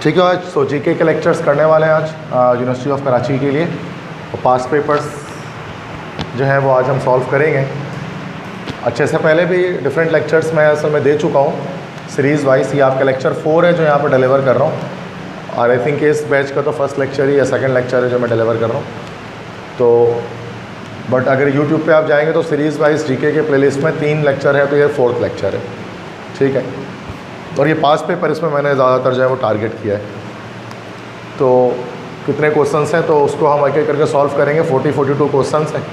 ठीक है, आज तो जीके के लेक्चर्स करने वाले हैं आज यूनिवर्सिटी ऑफ कराची के लिए, और पास्ट पेपर्स जो है वो आज हम सॉल्व करेंगे। अच्छे से पहले भी डिफरेंट लेक्चर्स मैं असल में दे चुका हूँ सीरीज़ वाइज। ये आपका लेक्चर 4 है जो यहाँ पर डिलीवर कर रहा हूँ, और आई थिंक इस बैच का तो फर्स्ट लेक्चर ही या सेकंड लेक्चर है जो मैं डिलीवर कर रहा हूँ। तो बट अगर यूट्यूब पे आप जाएंगे तो सीरीज़ वाइज जीके के प्लेलिस्ट में 3 लेक्चर है, तो ये 4th लेक्चर है। ठीक है, और ये पास पेपर इसमें मैंने ज़्यादातर जो है वो टारगेट किया है। तो कितने क्वेश्चंस हैं तो उसको हम एक एक करके सॉल्व करेंगे। 42 क्वेश्चंस हैं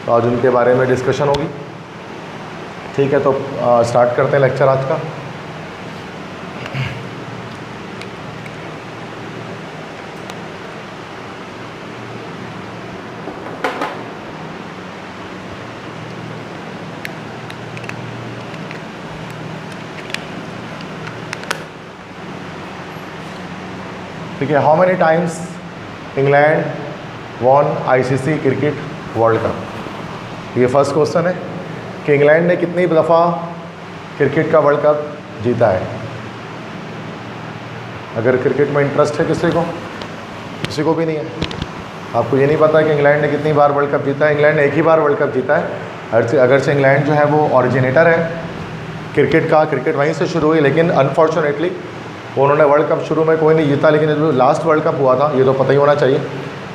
आज, उनके बारे में डिस्कशन होगी। ठीक है, तो स्टार्ट करते हैं लेक्चर आज का। ठीक है, how many times England won ICC cricket world cup. ये फर्स्ट क्वेश्चन है कि इंग्लैंड ने कितनी दफ़ा क्रिकेट का वर्ल्ड कप जीता है। अगर क्रिकेट में इंटरेस्ट है किसी को भी नहीं है, आपको ये नहीं पता कि इंग्लैंड ने कितनी बार वर्ल्ड कप जीता है। इंग्लैंड ने एक ही बार वर्ल्ड कप जीता है। अगरचे इंग्लैंड जो है वो ओरिजिनेटर है क्रिकेट का, क्रिकेट वहीं से शुरू हुई, लेकिन अनफॉर्चुनेटली उन्होंने वर्ल्ड कप शुरू में कोई नहीं जीता। लेकिन जो लास्ट वर्ल्ड कप हुआ था, ये तो पता ही होना चाहिए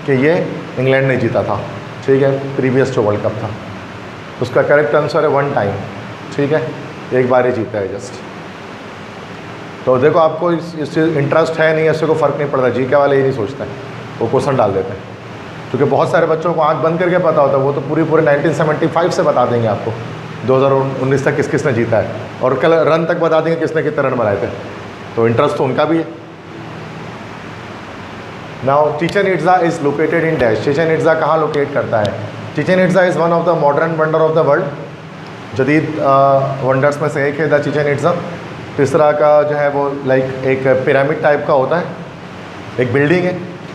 कि ये इंग्लैंड ने जीता था। ठीक है, प्रीवियस जो वर्ल्ड कप था उसका करेक्ट आंसर है 1 टाइम। ठीक है, एक बार ही जीता है जस्ट। तो देखो, आपको इस चीज़ इंटरेस्ट है नहीं, ऐसे को फ़र्क नहीं पड़ता। जीके वाले ये नहीं सोचते हैं, वो क्वेश्चन डाल देते हैं, क्योंकि बहुत सारे बच्चों को आँख बंद करके पता होता है। वो तो पूरे 1975 से बता देंगे आपको 2019 तक किस किस ने जीता है, और कल रन तक बता देंगे किसने कितने रन बनाए थे। तो इंटरेस्ट तो उनका भी है। Now Chichen Itza is located in dash. Chichen Itza कहाँ लोकेट करता है? Chichen Itza is one of the modern wonder of the world. जदीद वंडर्स में से एक है द चिचेन इट्ज़ा। तीसरा का जो है वो लाइक एक पिरामिड टाइप का होता है, एक बिल्डिंग है।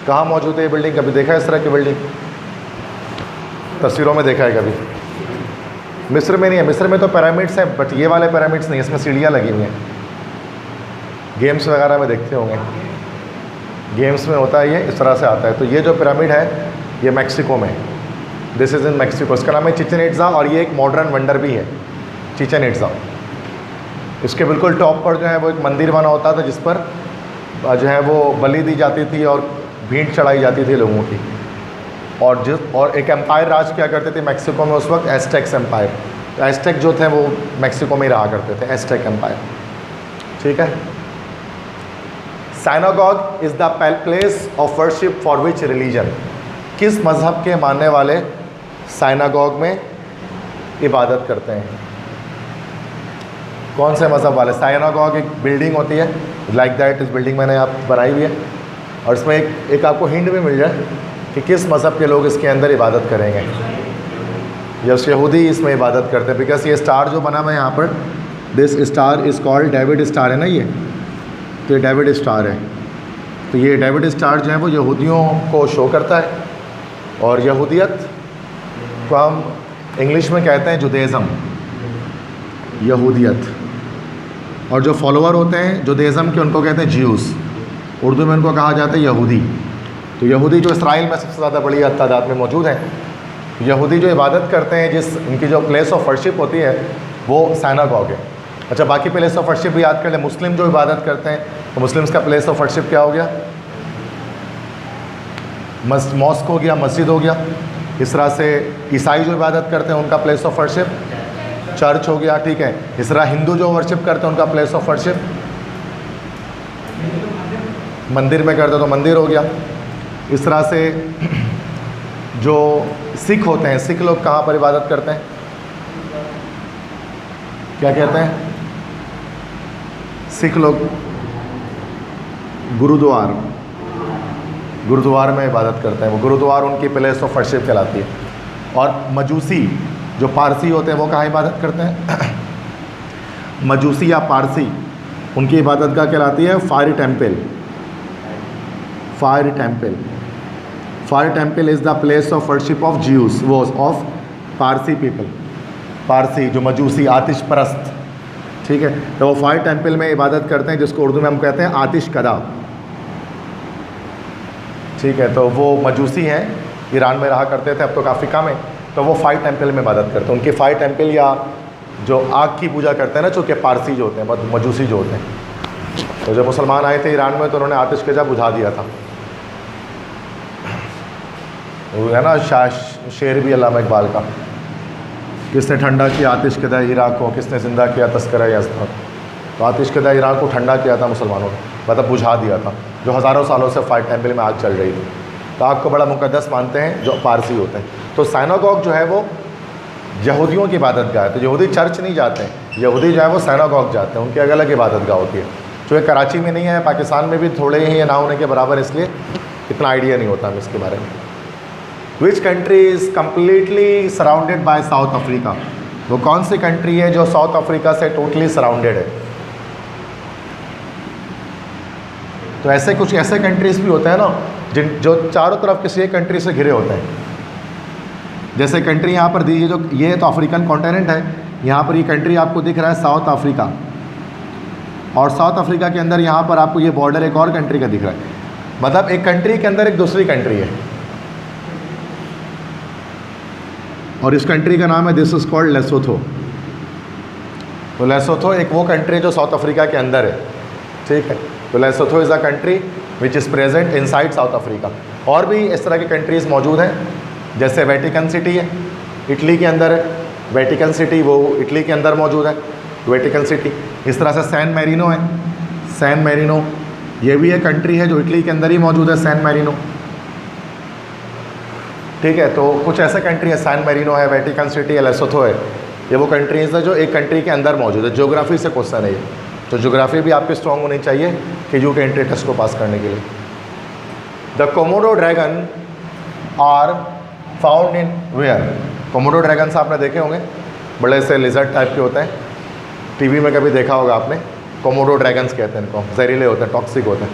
कहाँ मौजूद है ये बिल्डिंग? कभी देखा है इस तरह की बिल्डिंग? तस्वीरों में देखा है कभी? मिस्र में नहीं है। मिस्र में तो पिरामिड्स हैं, बट ये वाले पिरामिड्स नहीं, इसमें सीढ़ियाँ लगी हुई हैं। गेम्स वगैरह में देखते होंगे, गेम्स में होता है ये, इस तरह से आता है। तो ये जो पिरामिड है ये मैक्सिको में, दिस इज़ इन मैक्सिको। इसका नाम है चिचेन इट्ज़ा, और ये एक मॉडर्न वंडर भी है चिचेन इट्ज़ा। इसके बिल्कुल टॉप पर जो है वो एक मंदिर बना होता था, जिस पर जो है वो बलि दी जाती थी और भीड़ चढ़ाई जाती थी लोगों की। और एक एम्पायर राज किया करते थे मैक्सिको में उस वक्त, एस्टेक्स एम्पायर। तो एस्टेक जो थे वो मैक्सिको में ही रहा करते थे, एस्टेक एम्पायर। ठीक है। Synagogue is the place of worship for which religion. किस मज़हब के मानने वाले साइनागॉग में इबादत करते हैं? कौन से मज़हब वाले? साइनागॉग एक बिल्डिंग होती है लाइक दैट, इस बिल्डिंग मैंने आप बनाई हुई है, और इसमें एक आपको हिंट भी मिल जाए कि किस मज़हब के लोग इसके अंदर इबादत करेंगे। यस, यहूदी इसमें इबादत करते हैं, बिकॉज ये स्टार जो बना हुआ है यहाँ पर, this star is called David star है ना ये, तो ये डेविड स्टार है। तो ये डेविड स्टार जो है वो यहूदियों को शो करता है, और यहूदियत को हम इंग्लिश में कहते हैं जुदेज़म, यहूदियत। और जो फॉलोअर होते हैं जुदेज़म के, उनको कहते हैं ज्यूस। उर्दू में उनको कहा जाता है यहूदी। तो यहूदी जो इसराइल में सबसे ज़्यादा बड़ी तादाद में मौजूद हैं, यहूदी जो इबादत करते हैं, जिस इनकी जो प्लेस ऑफ वर्शिप होती है वो साइनागॉग है। अच्छा, बाकी प्लेस ऑफ वर्शिप भी याद कर लें। मुस्लिम जो इबादत करते हैं, तो मुस्लिम्स का प्लेस ऑफ वर्शिप क्या हो गया? मॉस्क हो गया, मस्जिद हो गया। इस तरह से ईसाई जो इबादत करते हैं उनका प्लेस ऑफ वर्शिप चर्च हो गया। ठीक है, इस तरह हिंदू जो वर्शिप करते हैं उनका प्लेस ऑफ वर्शिप मंदिर में करते तो मंदिर हो गया। इस तरह से जो सिख होते हैं, सिख लोग कहाँ पर इबादत करते हैं? क्या कहते हैं सिख लोग? गुरुद्वार में इबादत करते हैं। वो गुरुद्वार उनकी प्लेस ऑफ वर्शिप कहलाती है। और मजूसी जो पारसी होते हैं वो कहाँ इबादत करते हैं? मजूसी या पारसी, उनकी इबादत का कहलाती है fire temple. Fire temple, fire temple is the place of worship of juice, वो ऑफ पारसी पीपल। पारसी जो मजूसी, आतिश परस्त, ठीक है, तो वो फायर टेम्पल में इबादत करते हैं, जिसको उर्दू में हम कहते हैं आतिश कदा। ठीक है, तो वो मजूसी हैं, ईरान में रहा करते थे, अब तो काफ़ी कम है। तो वो 5 टेम्पल में इबादत करते हैं। उनके 5 टेम्पल या जो आग की पूजा करते हैं ना, चूँकि पारसी जो होते हैं, मजूसी जो होते हैं। तो जब मुसलमान आए थे ईरान में तो उन्होंने आतिशकजा बुझा दिया था। वो है ना शेर भी अल्लामा इकबाल का, किसने ठंडा किया आतिशकदा इराक को, किसने ज़िंदा किया तस्करा यज़्दाद। तो आतिशकदा इराक को ठंडा किया था मुसलमानों ने, मतलब बुझा दिया था, जो हज़ारों सालों से 5 टेम्पल में आग चल रही थी। तो आग को बड़ा मुक़द्दस मानते हैं जो पारसी होते हैं। तो सिनागॉग जो है वो यहूदियों की इबादत गाह है। तो यहूदी चर्च नहीं जाते हैं, यहूदी जो है वो सिनागॉग जाते हैं, उनकी अलग अलग इबादत गाह होती है। जो कराची में नहीं है, पाकिस्तान में भी थोड़े ही ना होने के बराबर, इसलिए इतना आइडिया नहीं होता हमें इसके बारे में। विच country is completely surrounded by south Africa? वो कौन सी कंट्री है जो साउथ अफ्रीका से टोटली सराउंडेड है? तो ऐसे कुछ ऐसे कंट्रीज़ भी होते हैं ना जो चारों तरफ किसी एक कंट्री से घिरे होते हैं। जैसे कंट्री यहाँ पर दी है, जो ये तो अफ्रीकन कॉन्टिनेंट है, यहाँ पर ये कंट्री आपको दिख रहा है साउथ अफ्रीका, और साउथ अफ्रीका के अंदर यहाँ पर आपको ये बॉर्डर एक और कंट्री का दिख रहा है। मतलब एक कंट्री के अंदर एक दूसरी कंट्री है, और इस कंट्री का नाम है, दिस इज़ कॉल्ड लेसोथो। तो लेसोथो एक वो कंट्री जो साउथ अफ्रीका के अंदर है, ठीक है। तो Lesotho is a country which is present inside south Africa. और भी इस तरह की कंट्रीज़ मौजूद हैं, जैसे वेटिकन सिटी है, इटली के अंदर है। वेटिकन सिटी वो इटली के अंदर मौजूद है, वेटिकन सिटी। इस तरह से सैन मैरिनो है, सैन मैरिनो ये भी एक कंट्री है जो इटली के अंदर ही मौजूद है, सैन मैरिनो, ठीक है। तो कुछ ऐसे कंट्री है, सैन मैरिनो है, वेटिकन सिटी है, लेसोथो है, ये वो कंट्रीज़ है जो एक कंट्री के अंदर मौजूद है। ज्योग्राफी से क्वेश्चन है ये, तो ज्योग्राफी भी आपकी स्ट्रॉन्ग होनी चाहिए कि यू के एंट्री टेस्ट को पास करने के लिए। The Komodo dragon are found in where? Komodo dragons आपने देखे होंगे, बड़े से लिजर्ड टाइप के होते हैं, टीवी में कभी देखा होगा आपने। कोमोडो ड्रैगन्स कहते हैं इनको, जहरीले होते हैं, टॉक्सिक होते हैं।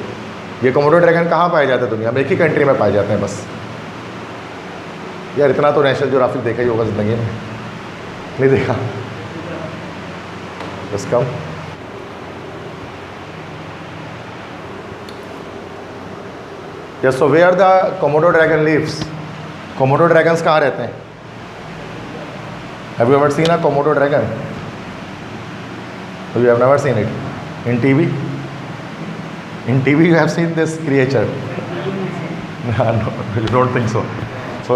ये कोमोडो ड्रैगन कहाँ पाए जाते हैं दुनिया में? एक ही कंट्री में पाए जाते हैं बस। यार इतना तो नेशनल ज्योग्राफिक देखा ही होगा ज़िंदगी में, नहीं देखा? बस कम। Yes, so where the Komodo dragon lives? Komodo dragons कहाँ रहते हैं? Have you ever seen a Komodo dragon? You have never seen it in TV? In TV you have seen this creature? No, you don't think so. So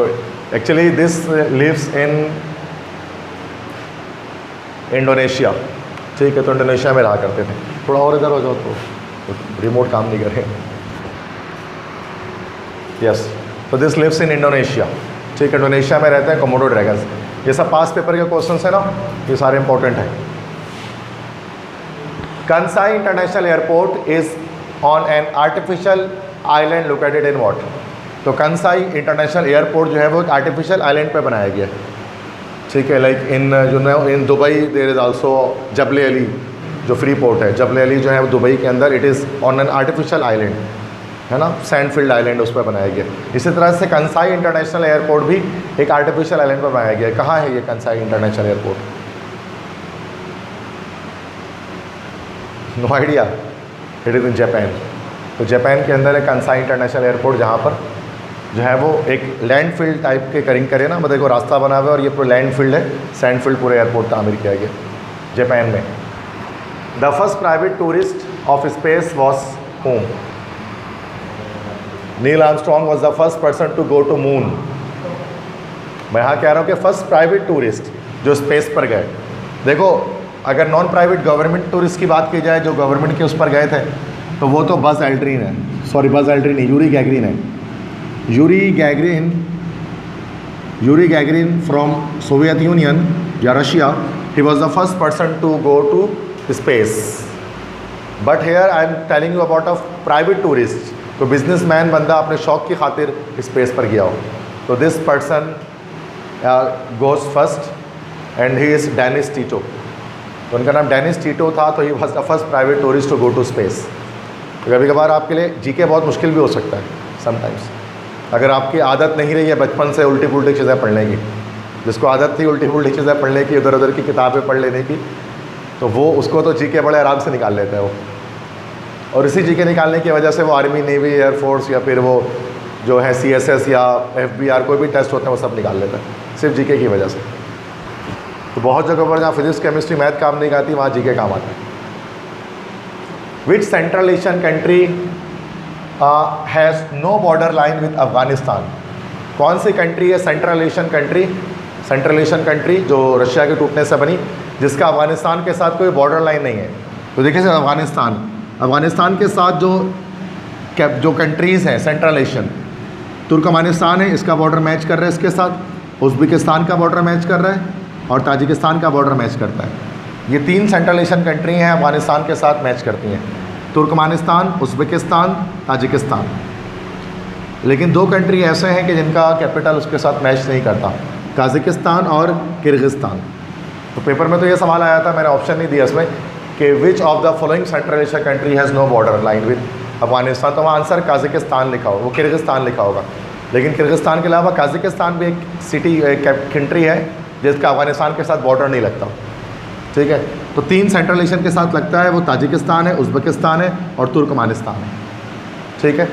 actually this lives in Indonesia, ठीक है। तो Indonesia में रहा करते थे। थोड़ा और इधर हो जाओ तो रिमोट काम नहीं करे। यस, तो दिस लिव्स इन इंडोनेशिया, ठीक है। इंडोनेशिया में रहते हैं कोमोडो ड्रैगन्स। ये सब पास पेपर के क्वेश्चन है ना, ये सारे इंपॉर्टेंट हैं। Kansai international airport is on an artificial island located in what? तो कंसाई इंटरनेशनल एयरपोर्ट जो है वो एक आर्टिफिशियल आइलैंड पे बनाया गया है, ठीक है। Like in Dubai there is also Jebel Ali जो फ्री पोर्ट है। जबल अली जो है वो दुबई के अंदर, it is on an artificial island, है ना, सैंडफील्ड आइलैंड उस पर बनाया गया। इसी तरह से कंसाई इंटरनेशनल एयरपोर्ट भी एक आर्टिफिशियल आइलैंड पर बनाया गया है। कहाँ है ये Kansai international airport? No idea. It is in Japan. तो जापान के अंदर है कंसाई इंटरनेशनल एयरपोर्ट, जहाँ पर जो है वो एक लैंडफील्ड टाइप के करिंग करे ना, मतलब को रास्ता बना हुआ है और ये पूरा लैंडफील्ड है, सैंडफील्ड पूरे एयरपोर्ट तामीर किया गया जापान में। The first private tourist of space was whom? Neil Armstrong was the first person to go to moon. मैं यहाँ कह रहा हूँ कि फर्स्ट प्राइवेट टूरिस्ट जो स्पेस पर गए। देखो, अगर नॉन प्राइवेट गवर्नमेंट टूरिस्ट की बात की जाए जो गवर्नमेंट के उस पर गए थे, तो वो तो बज़ एल्ड्रिन है, सॉरी बज़ एल्ड्रिन नहीं, यूरी गैगरिन है। Yuri Gagarin from Soviet Union या Russia, he was the first person to go to space. But here I am telling you about a private tourist, तो businessman बंदा अपने शौक़ की खातिर space पर गया हो। तो this person goes first and he is Dennis Tito. तो उनका नाम डेनिस टीटो था, तो he was the first private tourist to go to space. कभी कभार आपके लिए जीके बहुत मुश्किल भी हो सकता है समटाइम्स, अगर आपकी आदत नहीं रही है बचपन से उल्टी पुल्टी चीज़ें पढ़ने की। जिसको आदत थी उल्टी पुल्टी चीज़ें पढ़ने की, उधर उधर की किताबें पढ़ लेने की, तो वो उसको तो जीके बड़े आराम से निकाल लेता है वो। और इसी जीके निकालने की वजह से वो आर्मी, नेवी, एयरफोर्स या फिर वो जो है CSS या FBR कोई भी टेस्ट होते हैं वो सब निकाल लेता है सिर्फ जीके की वजह से। तो बहुत जगह पर जहाँ फिजिक्स केमिस्ट्री मैथ काम नहीं आती वहाँ जीके काम आता है। Which Central Asian country has no border line with Afghanistan? कौन सी कंट्री है सेंट्रल एशियन कंट्री जो रशिया के टूटने से बनी, जिसका अफगानिस्तान के साथ कोई बॉर्डर लाइन नहीं है? तो देखिए सर, अफगानिस्तान के साथ जो कंट्रीज़ हैं सेंट्रल एशियन, तुर्कमानिस्तान है, इसका बॉर्डर मैच कर रहा है इसके साथ, उज़्बेकिस्तान का बॉर्डर मैच कर रहा है और ताजिकिस्तान का बॉर्डर मैच करता है। ये 3 सेंट्रल एशियन कंट्री हैं अफगानिस्तान के साथ मैच करती हैं, तुर्कमानिस्तान, उज़्बेकिस्तान, ताजिकिस्तान। लेकिन 2 कंट्री ऐसे हैं कि जिनका कैपिटल उसके साथ मैच नहीं करता, ताजिकिस्तान और किर्गिस्तान। तो पेपर में तो ये सवाल आया था, मैंने ऑप्शन नहीं दिया इसमें कि which of the following central Asia country has no border line with Afghanistan, तो वहाँ आंसर काज़ाकिस्तान लिखा होगा, वो किर्गिस्तान लिखा होगा। लेकिन किर्गिस्तान के अलावा काज़ाकिस्तान भी एक कंट्री है जिसका अफगानिस्तान के साथ बॉर्डर नहीं लगता। ठीक है, तो 3 सेंट्रल एशियन के साथ लगता है, वो ताजिकिस्तान है, उज़्बेकिस्तान है और तुर्कमानिस्तान है। ठीक है,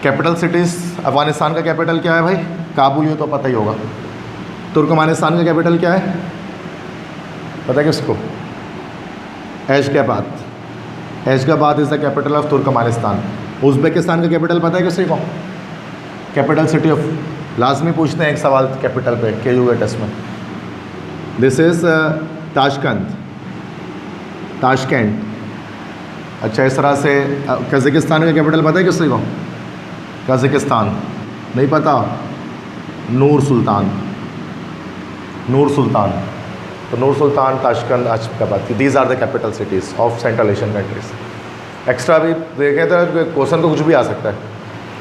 कैपिटल सिटीज़, अफगानिस्तान का कैपिटल क्या है भाई? काबुल, ये तो पता ही होगा। तुर्कमानिस्तान का कैपिटल क्या है पता है किसको? Ashgabat. Ashgabat is the capital of Turkmenistan. Uzbekistan का कैपिटल पता है किसी को? कैपिटल सिटी ऑफ, लाजमी पूछते हैं एक सवाल कैपिटल पे KU के टेस्ट में। This is Tashkent. अच्छा, इस तरह से कज़ाकिस्तान का कैपिटल पता है किसी को? कज़ाकिस्तान नहीं पता? Nur Sultan. तो Nur Sultan, Tashkent, Ashgabat, these are the capital cities of Central Asian countries. Extra भी देखें तो क्वेश्चन तो कुछ भी आ सकता है,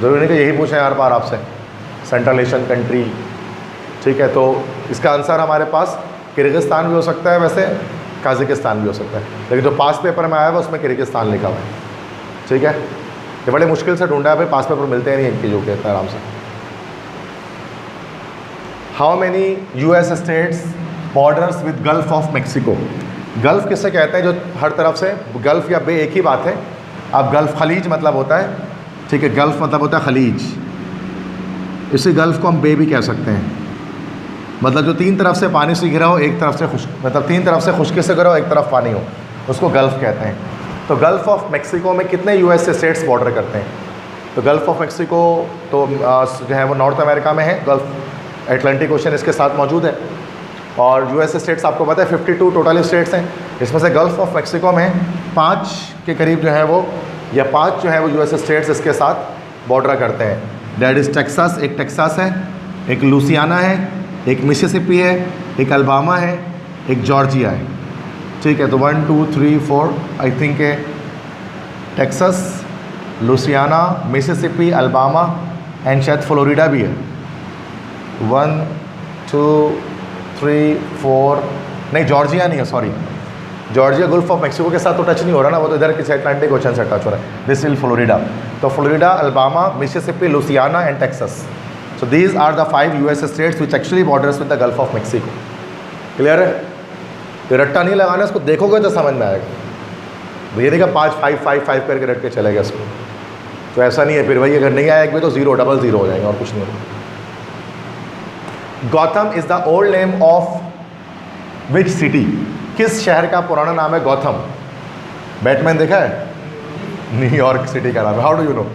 ज़रूरी नहीं कि यही पूछें हर बार आपसे सेंट्रल एशियन कंट्री। ठीक है, तो इसका आंसर हमारे पास किर्गिस्तान भी हो सकता है, वैसे काज़ाकिस्तान भी हो सकता है, लेकिन जो पास पेपर में आया है उसमें किर्गिस्तान लिखा हुआ है। ठीक है, ये बड़े मुश्किल से ढूंढा है भाई, पास पेपर मिलते हैं नहीं इनकी जो कहते हैं आराम से। How many US states borders with gulf of Mexico? Gulf किससे कहते हैं? जो हर तरफ से, गल्फ या बे एक ही बात है। अब गल्फ, खलीज मतलब होता है, ठीक है, गल्फ मतलब होता है खलीज। इसी गल्फ को हम बे भी कह सकते हैं, मतलब जो 3 तरफ से पानी से घिरा हो, एक तरफ से खुश्क, मतलब 3 तरफ से खुश्की से घिरा हो, एक तरफ पानी हो, उसको गल्फ कहते हैं। तो गल्फ ऑफ मैक्सिको में कितने US स्टेट्स बॉर्डर करते हैं? तो गल्फ ऑफ मैक्सिको तो जो है वो नॉर्थ अमेरिका में है, गल्फ एटलांटिक ओशन इसके साथ मौजूद है। और US स्टेट्स आपको पता है 52 टोटल स्टेट्स हैं, इसमें से गल्फ ऑफ मैक्सिको में 5 के करीब जो है वो, या 5 जो है वो US स्टेट्स इसके साथ बॉर्डर करते हैं। दैट इज़ टेक्सास, एक टेक्सास है, एक लुसियाना है, एक मिसिसिपी है, एक अल्बामा है, एक जॉर्जिया है। ठीक है, तो 1 2 3 4 आई थिंक है Texas, Louisiana, Mississippi, Alabama and शायद फ्लोरिडा भी है। 1 2 3 4, नहीं जॉर्जिया नहीं है, sorry, Georgia gulf of Mexico के साथ तो टच नहीं हो रहा ना, वो तो इधर किसी अटलांटिक ओशन से टच हो रहा है। This is Florida. तो Florida, Alabama, Mississippi, Louisiana and Texas. So these are the 5 US states which actually borders with the Gulf of Mexico. Clear है? तो रट्टा नहीं लगाना, इसको देखोगे तो समझ में आएगा। ये नहीं कि 5 5 5 5 करके रट के चले गए इसको, तो ऐसा नहीं है। फिर भाई अगर नहीं आया एक भी तो 0 डबल 0 हो जाएंगे और कुछ नहीं होगा। Gautam is the old name of which city? किस शहर का पुराना नाम है गौतम? बैटमैन देखा है? न्यूयॉर्क सिटी का नाम है। How do you know?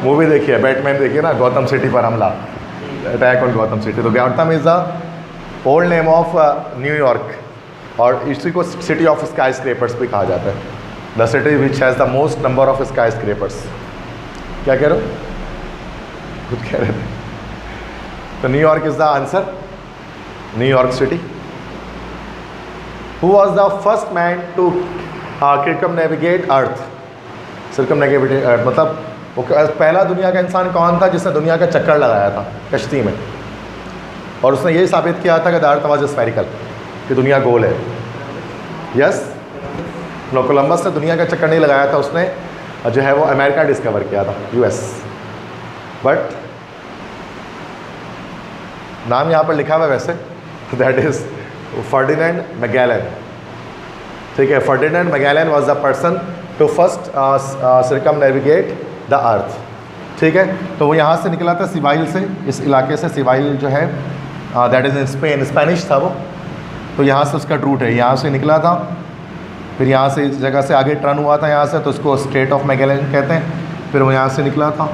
Movie देखिए, बैटमैन देखिए ना, गौतम सिटी पर हमला, अटैक ऑन गौतम सिटी। तो Gotham is the old name of न्यूयॉर्क, और इसी को सिटी ऑफ स्काई स्क्रेपर्स भी कहा जाता है। The city which has the most number of skyscrapers. क्या कह रहे हो? खुद कह रहे थे। तो New York is the answer, New York city. Who was the first man to circumnavigate earth? circumnavigate earth मतलब वो पहला दुनिया का इंसान कौन था जिसने दुनिया का चक्कर लगाया था कश्ती में, और उसने यही साबित किया था कि द अर्थ वाज स्फेरिकल, कि दुनिया गोल है। यस, कोलंबस ने दुनिया का चक्कर नहीं लगाया था, उसने जो है वो अमेरिका डिस्कवर किया था, US। बट नाम यहाँ पर लिखा हुआ है वैसे, दैट इज़ फर्डिनेंड मैगेलन। ठीक है, Ferdinand Magellan was the person to first circumnavigate the earth. ठीक है, तो वो यहाँ से निकला था सिवाइल से, इस इलाके से। सिवाइल जो है that is in Spain, Spanish था वो, तो यहाँ से उसका रूट है, यहाँ से निकला था, फिर यहाँ से इस जगह से आगे टर्न हुआ था यहाँ से, तो उसको स्ट्रेट ऑफ मैगेलन कहते हैं। फिर वो यहाँ से निकला था,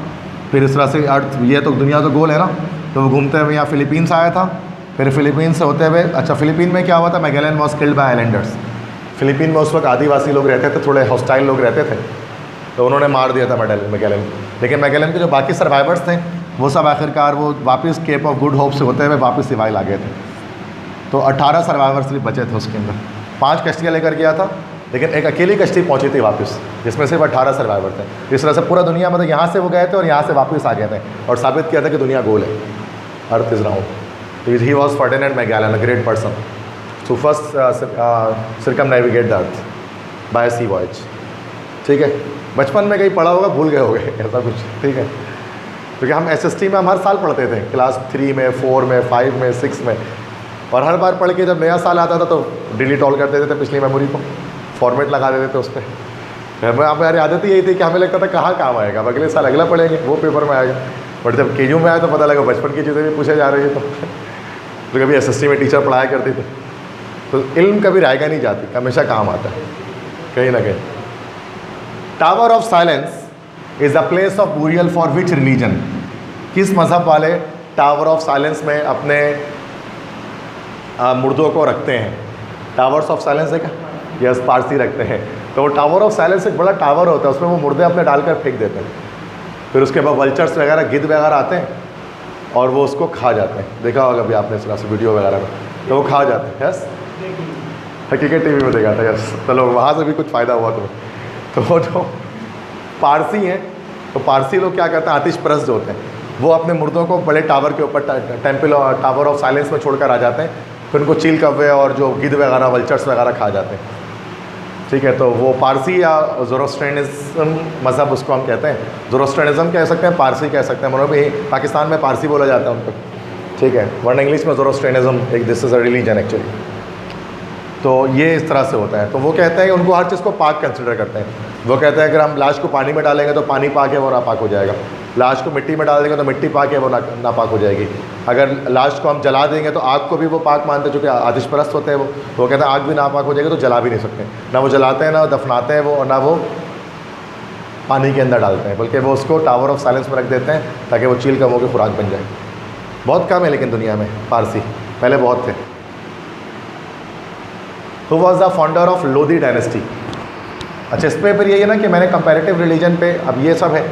फिर इस तरह से अर्थ, ये तो दुनिया तो गोल है ना, तो वो घूमते हुए यहाँ फिलीपींस आया था। फिर फिलीपीन से होते हुए, अच्छा फिलीपीन में क्या हुआ था, Magellan was killed by Islanders. Philippine में उस वक्त आदिवासी लोग रहते थे, थोड़े हॉस्टाइल लोग रहते थे, तो उन्होंने मार दिया था मैगेलन। लेकिन मैगेलन के जो बाकी सर्वाइवर्स थे वो सब आखिरकार वो वापस केप ऑफ गुड होप से होते हुए वापस सिवाइल आ गए थे। तो 18 सर्वाइवर्स भी बचे थे उसके अंदर। 5 कश्तियाँ लेकर गया था, लेकिन एक अकेली कश्ती पहुंची थी वापस, जिसमें सिर्फ 18 सर्वाइवर थे। इस तरह से पूरा दुनिया, मतलब यहाँ से वो गए थे और यहाँ से वापस आ गए थे और साबित किया था कि दुनिया गोल है, earth is round. He was Ferdinand Magellan, a great person to first circumnavigate the earth by sea voyage. ठीक है, बचपन में कहीं पढ़ा होगा, भूल गए होंगे ऐसा कुछ। ठीक है, क्योंकि हम SST में हम हर साल पढ़ते थे, क्लास 3 में, 4 में, 5 में, 6 में, और हर बार पढ़ के जब नया साल आता था तो डिलीट ऑल कर देते थे पिछली मेमोरी को, फॉर्मेट लगा देते थे उस पर। हमारी आदत ही यही थी कि हमें लगता था कहाँ काम आएगा, अब अगले साल अगला पढ़ेंगे, वो पेपर में आएगा। बट जब KU में आया तो पता लगा बचपन की चीज़ें भी पूछे जा रही है। तो कभी SST में टीचर पढ़ाया करती थी, तो इल्म कभी रायगा नहीं जाती, हमेशा काम आता है कहीं ना कहीं। Tower of silence is a place of burial for which religion? किस मज़हब वाले टावर ऑफ साइलेंस में अपने मुर्दों को रखते हैं? टावर्स ऑफ साइलेंस है क्या? यस, पारसी रखते हैं। तो वो टावर ऑफ साइलेंस एक बड़ा टावर होता है, उसमें वो मुर्दे अपने डालकर फेंक देते हैं। फिर उसके बाद वल्चर्स वगैरह, गिद्ध वगैरह आते हैं और वो उसको खा जाते हैं। देखा होगा अभी आपने इस तरह से वीडियो वगैरह में, तो वो खा जाते हैं। यस, हकीकत TV में देखा था। यस, चलो वहाँ से भी कुछ फ़ायदा हुआ तुम्हें। तो वो जो पारसी हैं, तो पारसी लोग क्या करते हैं, आतिश परस्त जो होते हैं, वो अपने मुर्दों को बड़े टावर के ऊपर, टेम्पल और टावर ऑफ साइलेंस में छोड़कर आ जाते हैं। फिर उनको चील कौवे और जो गिद्ध वगैरह, वल्चर्स वगैरह खा जाते हैं। ठीक है, तो वो पारसी या ज़ोरोस्ट्रियनिज़्म मज़हब उसको हम कहते हैं, ज़ोरोस्ट्रियनिज़्म कह सकते हैं, पारसी कह सकते हैं। मतलब भी पाकिस्तान में पारसी बोला जाता है उनको। ठीक है, वरना इंग्लिश में ज़ोरोस्ट्रियनिज़्म, एक this is a religion actually. तो ये इस तरह से होता है। तो वो कहते हैं कि उनको हर चीज़ को पाक कंसिडर करते हैं। वो कहते हैं अगर हम लाश को पानी में डालेंगे तो पानी पाक है, वो नापाक हो जाएगा। लाश को मिट्टी में डाल देंगे तो मिट्टी पाक है, वो नापाक हो जाएगी। अगर लाश को हम जला देंगे तो आग को भी वो पाक मानते हैं, चूँकि आतिश परस्त होते हैं वो कहते हैं आग भी नापाक हो जाएगी, तो जला भी नहीं सकते। ना वो जलाते हैं, ना दफनाते हैं वो, और ना वो पानी के अंदर डालते हैं, बल्कि वो उसको टावर ऑफ साइलेंस में रख देते हैं ताकि वो चील कौवों की खुराक बन जाए। बहुत कम है लेकिन दुनिया में पारसी, पहले बहुत थे। Who was the founder of Lodi dynasty? अच्छा, इस पर फिर यही है ना कि मैंने कंपैरेटिव रिलीजन पे, अब ये सब है,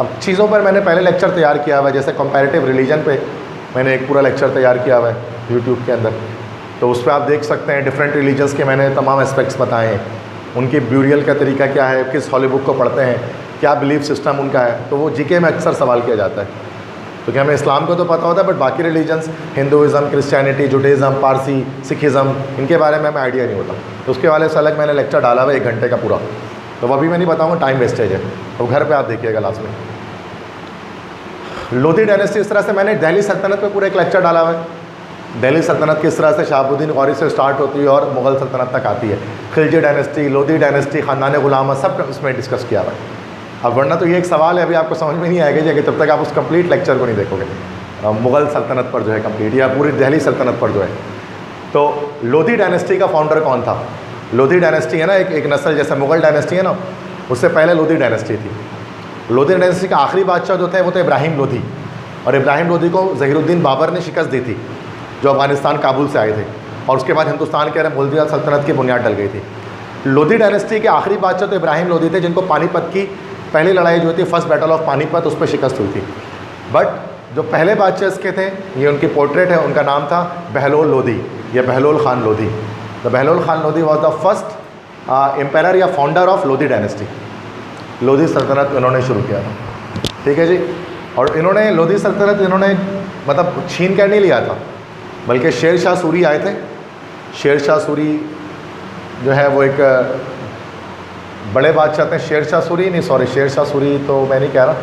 अब चीज़ों पर मैंने पहले लेक्चर तैयार किया हुआ है। जैसे कंपैरेटिव रिलीजन पे मैंने एक पूरा लेक्चर तैयार किया हुआ है यूट्यूब के अंदर, तो उस पर आप देख सकते हैं डिफरेंट रिलीजन्स के मैंने तमाम एस्पेक्ट्स बताए हैं। उनके ब्यूरियल का तरीका क्या है, किस हॉली बुक को पढ़ते हैं, क्या बिलीफ सिस्टम उनका है। तो वो जीके में अक्सर सवाल किया जाता है, क्योंकि हमें इस्लाम को तो पता होता है, बट बाकी religions, Hinduism, Christianity, Judaism, Parsi, Sikhism, इनके बारे में हमें आइडिया नहीं होता। तो उसके वाले से अलग मैंने लेक्चर डाला हुआ है 1 घंटे का पूरा, तो वो अभी मैं नहीं बताऊँगा, टाइम वेस्टेज है, तो घर पर आप देखिएगा लास्ट में। लोधी डायनेस्टी, इस तरह से मैंने दिल्ली सल्तनत पे पूरा एक लेक्चर डाला हुआ है। दिल्ली सल्तनत किस तरह से शहाबुद्दीन गौरी से स्टार्ट होती है और मुग़ल सल्तनत तक आती है। खिलजी डायनेस्टी, लोधी डायनेस्टी, ख़ानदान गुलामा, सब उसमें डिस्कस किया हुआ है। अब वरना तो ये एक सवाल है, अभी आपको समझ में नहीं आएगा कि तब तक आप उस कंप्लीट लेक्चर को नहीं देखोगे मुग़ल सल्तनत पर जो है कंप्लीट, या पूरी दिल्ली सल्तनत पर जो है। तो लोधी डायनेस्टी का फाउंडर कौन था? लोधी डायनेस्टी है ना, एक नस्ल, जैसे मुग़ल डायनेस्टी है ना, उससे पहले लोधी डायनेस्टी थी। लोधी डायनेस्टी का आखिरी बादशाह जो थे वो थे इब्राहिम लोधी, और इब्राहिम लोधी को ज़हीरुद्दीन बाबर ने शिकस्त दी थी, जो अफ़गानिस्तान काबुल से आए थे, और उसके बाद हिंदुस्तान के मुल्किया सल्तनत की बुनियाद डल गई थी। लोधी डायनेस्टी के आखिरी बादशाह तो इब्राहिम लोधी थे, जिनको पानीपत की पहली लड़ाई जो थी, फर्स्ट बैटल ऑफ पानीपत, उस पर शिकस्त हुई थी। बट जो पहले बादशाह इसके थे, ये उनकी पोर्ट्रेट है, उनका नाम था बहलोल लोधी या Bahlul Khan Lodi. The Bahlul Khan Lodi was the first empire या founder of Lodi dynasty. Lodi सल्तनत इन्होंने शुरू किया था। ठीक है जी, और इन्होंने लोधी सल्तनत इन्होंने मतलब छीन कर नहीं लिया था, बल्कि शेर शाह सूरी आए थे। शेर शाह सूरी जो है वो एक बड़े बादशाह थे। शेर शाह सूरी नहीं, सॉरी, शेर शाह सूरी तो मैं नहीं कह रहा,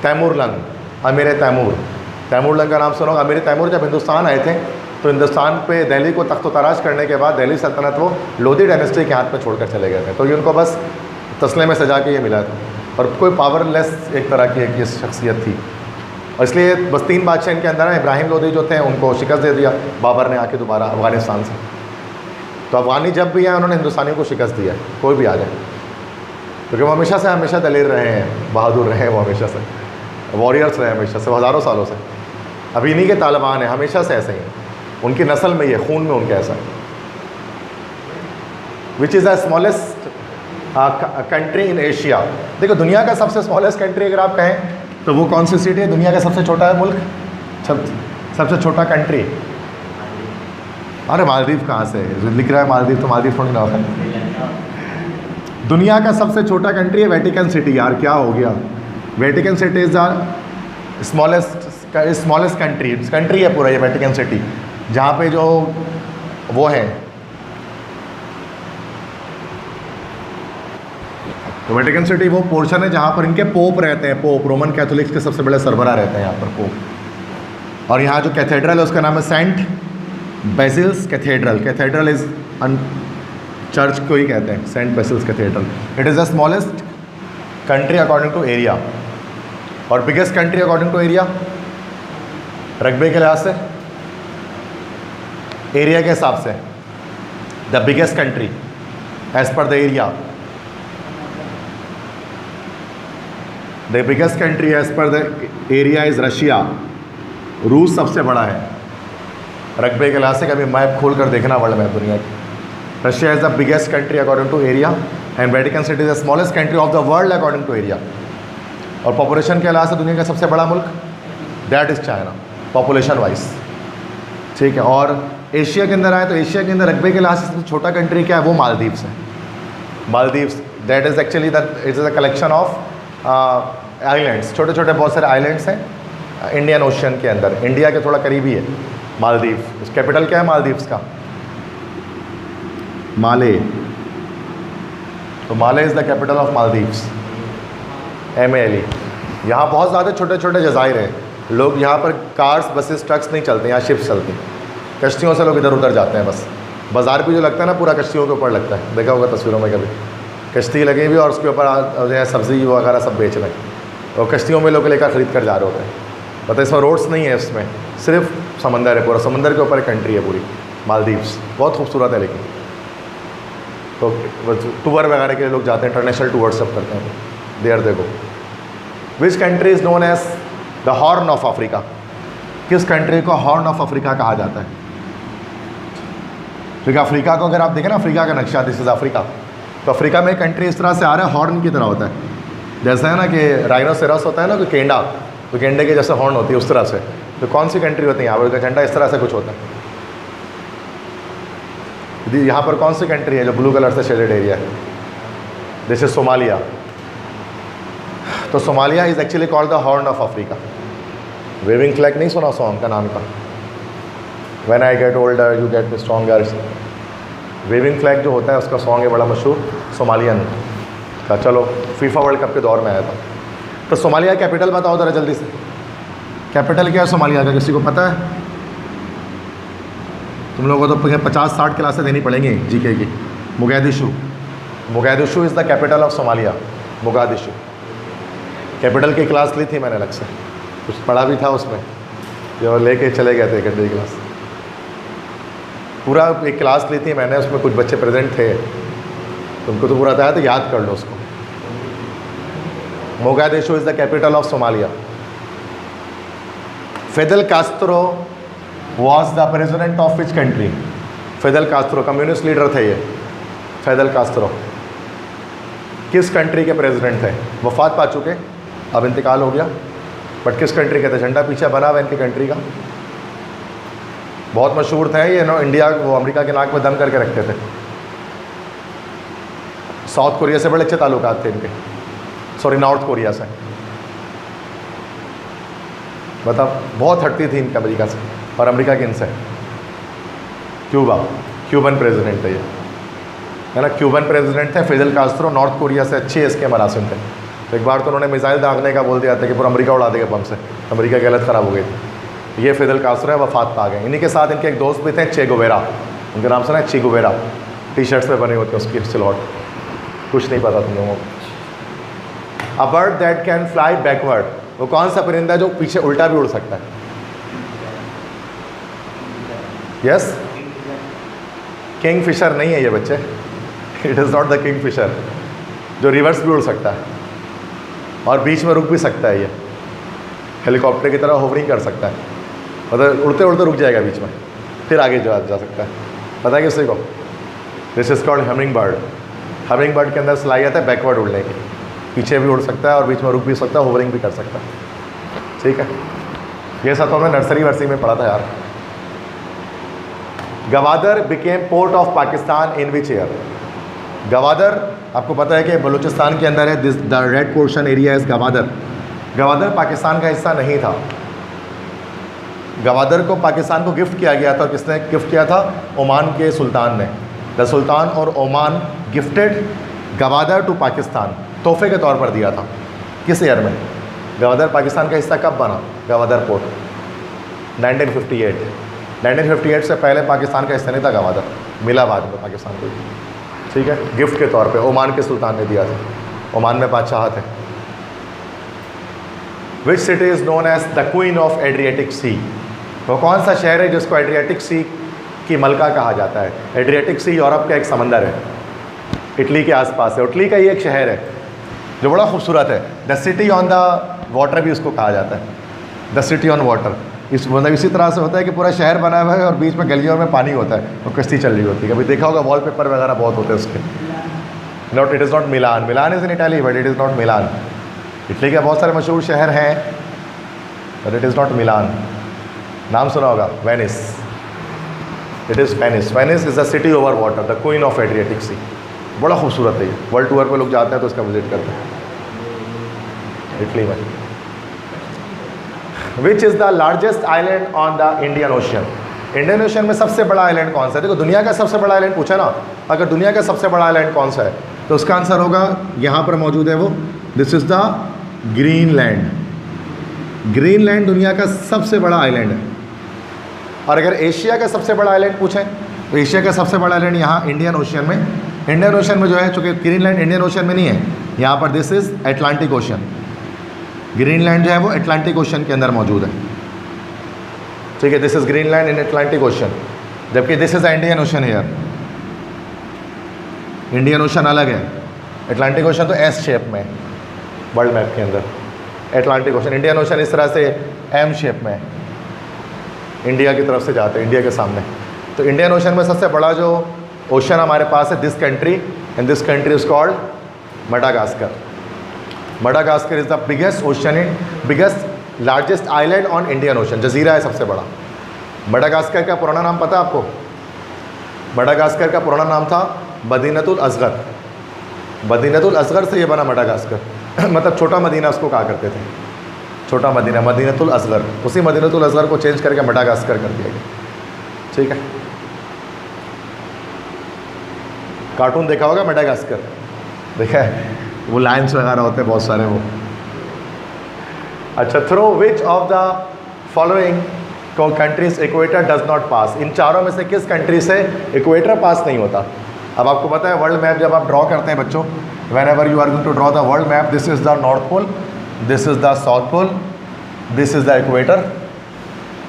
तैमूर लंग, अमीर तैमूर। तैमूर लंग का नाम सुनो। अमीर तैमूर जब हिंदुस्तान आए थे तो हिंदुस्तान पे दिल्ली को तख्त तराश करने के बाद दिल्ली सल्तनत वो लोधी डायनेस्टी के हाथ में छोड़कर चले गए थे। तो ये उनको बस तस्ले में सजा के ये मिला था। और कोई पावरलेस एक तरह की एक ये शख्सियत थी, और इसलिए बस 3 बादशाह इनके अंदर हैं। इब्राहिम लोदी जो थे उनको शिकस्त दे दिया बाबर ने आके दोबारा अफ़गानिस्तान से। तो अफ़गानी जब भी आए उन्होंने हिंदुस्तानियों को शिकस्त दिया, कोई भी आ जाए, क्योंकि वो हमेशा दलेर रहे हैं, बहादुर रहे हैं, वो हमेशा से वॉरियर्स रहे हमेशा से, हज़ारों सालों से। अभी इन्हीं के तालिबान हैं, हमेशा से ऐसे ही हैं, उनकी नस्ल में ये खून में उनके ऐसा। विच is the smallest country in Asia. देखो दुनिया का सबसे स्मॉलेस्ट कंट्री अगर आप कहें तो वो कौन सी सिटी है? दुनिया का सबसे छोटा है मुल्क, सबसे छोटा कंट्री। अरे मालदीव कहाँ से लिख रहा है? मालदीव तो मालदीव थोड़ी ना होता है। दुनिया का सबसे छोटा कंट्री है वेटिकन सिटी। यार क्या हो गया? Vatican city is the smallest country है पूरा ये वेटिकन सिटी, जहाँ पे जो वो है तो वेटिकन सिटी वो पोर्शन है जहाँ पर इनके पोप रहते हैं। पोप रोमन कैथोलिक्स के सबसे बड़े सरबराह रहते हैं यहाँ पर पोप। और यहाँ जो कैथेड्रल है उसका नाम है Saint Basil's Cathedral. Cathedral is church को ही कहते हैं, Saint Basil's Cathedral. It is the smallest country according to area और biggest country according to area. रकबे के लिहाज से, एरिया के हिसाब से the biggest country as per the area, the biggest country as per the area is Russia. रूस सबसे बड़ा है रकबे के लिहाज से। कभी मैप खोल कर देखना वर्ल्ड मैप दुनिया की। Russia is the biggest country according to area and Vatican city is the smallest country of the world according to area. और पॉपुलेशन के लिहाज से दुनिया का सबसे बड़ा मुल्क that is China, population wise, ठीक है। और एशिया के अंदर आए तो एशिया के अंदर रकबे के लिहाज से सबसे छोटा कंट्री क्या है? वो मालदीव्स है। Maldives that is actually that it is a collection of islands, छोटे छोटे बहुत सारे आइलैंड्स हैं इंडियन ओशियन के अंदर। इंडिया के थोड़ा करीबी है मालदीव। कैपिटल क्या है मालदीव्स का? माले। तो Male is the capital of Maldives, MALE। यहाँ बहुत ज़्यादा छोटे छोटे जज़ायर हैं। लोग यहाँ पर कार्स, बसेस, ट्रक्स नहीं चलते, यहाँ शिप्स चलती हैं। कश्तियों से लोग इधर उधर जाते हैं बस। बाज़ार भी जो लगता है ना पूरा कश्तियों के ऊपर लगता है, देखा होगा तस्वीरों में कभी। कश्ती लगी हुई और उसके ऊपर जो है सब्ज़ी वगैरह सब बेच रहे हैं और कश्तियों में लोग लेकर ख़रीद कर जा रहे होते हैं। मतलब इसमें रोड्स नहीं है, इसमें सिर्फ समंदर है, पूरा समंदर के ऊपर कंट्री है पूरी मालदीव्स। बहुत खूबसूरत है। लेकिन तो टूर वगैरह के लिए लोग जाते हैं, इंटरनेशनल टूर सब करते हैं देयर देखो। Which country is known as the horn of Africa? किस कंट्री को हॉर्न ऑफ अफ्रीका कहा जाता है? क्योंकि अफ्रीका को अगर आप देखें ना, अफ्रीका का नक्शा, दिस इज़ अफ्रीका, तो अफ्रीका में कंट्री इस तरह से आ रहा है, हॉर्न की तरह होता है। जैसा है ना कि राइनोसेरस होता है ना, तो गेंडा, तो गेंडे के जैसे हॉर्न होती है उस तरह से। तो कौन सी कंट्री होती है यहाँ पर? झंडा इस तरह से कुछ होता है। यहाँ पर कौन सी कंट्री है जो ब्लू कलर से शेडेड एरिया है? This is Somalia. तो Somalia is actually called the horn of Africa. Waving flag नहीं सुना सॉन्ग का नाम का? When I get older you get me stronger. Waving flag जो होता है उसका सॉन्ग है बड़ा मशहूर, सोमालियन का। चलो फीफा वर्ल्ड कप के दौर में आया था। तो सोमालिया कैपिटल बताओ ज़रा जल्दी से, कैपिटल क्या है सोमालिया का? किसी को पता है? तुम लोगों को तो 50-60 क्लासें देनी पड़ेंगी जीके की। Mogadishu, Mogadishu is the capital of Somalia. Mogadishu capital की क्लास ली थी मैंने अलग से, कुछ पढ़ा भी था उसमें, जो लेके चले गए थे कैपिटल क्लास। पूरा एक क्लास ली थी मैंने, उसमें कुछ बच्चे प्रेजेंट थे, तुमको तो पूरा था तो याद कर लो उसको। Mogadishu is the capital of Somalia. Fidel Castro was the president of which country? Fidel Castro communist leader थे ये। फिदेल कास्त्रो किस कंट्री के प्रेसिडेंट थे? वफात पा चुके, अब इंतकाल हो गया, बट किस कंट्री के थे? झंडा पीछे बना हुआ इनकी कंट्री का, बहुत मशहूर थे ये। इंडिया वो अमेरिका के नाक में दम करके रखते थे। साउथ कोरिया से बड़े अच्छे ताल्लुकात थे इनके, सॉरी नॉर्थ कोरिया से। मतलब बहुत हटती थी इनका अमेरिका से, और अमेरिका के इनसे। क्यूबा, क्यूबन प्रेसिडेंट थे ये, है ना, क्यूबन प्रेसिडेंट थे फिदेल कास्त्रो। नॉर्थ कोरिया से अच्छे इसके मरासिम थे। तो एक बार तो उन्होंने मिसाइल दागने का बोल दिया था कि पूरा अमेरिका उड़ा देगा बम से, अमेरिका की हालत ख़राब हो गई थी। ये फिदेल कास्त्रो है, वफात पा गए। इन्हीं के साथ इनके एक दोस्त भी थे, चे गुवेरा, उनके नाम सुना है? चे गुवेरा, टी शर्ट्स पे बने होते हैं उसकी सिलौट। कुछ नहीं पता तुम लोगों को। A bird that can fly backward, वो कौन सा परिंदा जो पीछे उल्टा भी उड़ सकता है? यस, किंग फिशर नहीं है ये बच्चे, it is not the kingfisher, जो रिवर्स भी उड़ सकता है और बीच में रुक भी सकता है। ये हेलीकॉप्टर की तरह होवरिंग कर सकता है, मतलब उड़ते उड़ते रुक जाएगा बीच में, फिर आगे जा सकता है। पता है किसी को? This is called humming bird. Humming bird के अंदर सलाहियत है बैकवर्ड उड़ने की, पीछे भी उड़ सकता है और बीच में रुक भी सकता है, होवरिंग भी कर सकता है। ठीक है, ये सब तो हमने नर्सरी वर्सी में पढ़ा था यार। Gwadar became port of Pakistan in which year? Gwadar आपको पता है कि बलूचिस्तान के अंदर है, this the red portion area is Gwadar. Gwadar Pakistan का हिस्सा नहीं था। गवादर को पाकिस्तान को गिफ्ट किया गया था, और किसने गिफ्ट किया था? ओमान के सुल्तान ने। द सुल्तान और Oman gifted Gwadar to Pakistan, तोहफे के तौर पर दिया था। किस ईयर में? गवादर पाकिस्तान का हिस्सा कब बना गवादर पोर्ट? 1958। 1958 से पहले पाकिस्तान का हिस्सा नहीं था गवादर, मिला बाद में पाकिस्तान को। ठीक है, गिफ्ट के तौर पे ओमान के सुल्तान ने दिया था। ओमान में बादशाह थे। Which city is known as the Queen of Adriatic Sea? वो कौन सा शहर है जिसको एड्रियाटिक सी की मलका कहा जाता है? एड्रियाटिक सी यूरोप का एक समंदर है, इटली के आसपास है। इटली का ही एक शहर है जो बड़ा खूबसूरत है। The city on the water भी उसको कहा जाता है, द सिटी ऑन वाटर। इस मतलब इसी तरह से होता है कि पूरा शहर बना हुआ है और बीच में गलियों में पानी होता है और कश्ती चल रही होती है। कभी देखा होगा वॉलपेपर वगैरह बहुत होते हैं उसके। Not, it is not Milan. Milan is in Italy but it is not Milan. Italy के बहुत सारे मशहूर शहर हैं but it is not Milan. नाम सुना होगा Venice, it is Venice. Venice is the city over water, the Queen of Adriatic Sea. बड़ा खूबसूरत है ये, वर्ल्ड टूर पे लोग जाते हैं तो इसका विजिट करते हैं इटली में। विच is the largest island on the Indian ocean? Indian ocean में सबसे बड़ा आइलैंड कौन सा है? देखो, दुनिया का सबसे बड़ा आइलैंड पूछा ना, अगर दुनिया का सबसे बड़ा आइलैंड कौन सा है तो उसका आंसर होगा यहाँ पर मौजूद है वो, this is the Greenland. Greenland दुनिया का सबसे बड़ा आइलैंड है। और अगर एशिया का सबसे बड़ा आइलैंड पूछें तो एशिया का सबसे बड़ा आइलैंड यहाँ इंडियन ओशन में। इंडियन ओशन में जो है, चूँकि ग्रीनलैंड इंडियन ओशन में नहीं है, यहाँ पर this is Atlantic ocean. Greenland जो है वो अटलांटिक ओशन के अंदर मौजूद है। ठीक है, this is Greenland in Atlantic Ocean, जबकि this is Indian Ocean here. Indian Ocean अलग है, अटलांटिक ओशन तो एस शेप में वर्ल्ड मैप के अंदर, अटलांटिक ओशन। इंडियन ओशन इस तरह से एम शेप में इंडिया की तरफ से जाते हैं, इंडिया के सामने। तो इंडियन ओशन में सबसे बड़ा जो ओशन हमारे पास है, this country, and this country is called Madagascar. Madagascar is the biggest ocean in biggest largest island on Indian Ocean. जजीरा है सबसे बड़ा। मडागास्कर का पुराना नाम पता है आपको? मडागास्कर का पुराना नाम था मदीनतुल असगर। मदीनतुल असगर से ये बना मडागास्कर मतलब छोटा मदीना उसको कहा करते थे, छोटा मदीना, मदीनतुल असगर। उसी मदीनतुल असगर को चेंज करके मडागास्कर कर दिया गया। ठीक है, कार्टून देखा होगा मडागास्कर, देखा है? वो लाइन्स वगैरह होते हैं बहुत सारे वो। अच्छा, through which of the following countries equator does not pass? इन चारों में से किस कंट्री से इक्वेटर पास नहीं होता? अब आपको पता है वर्ल्ड मैप जब आप ड्रॉ करते हैं बच्चों, whenever you are going to draw the world map, this is the north pole, this is the south pole, this is the equator,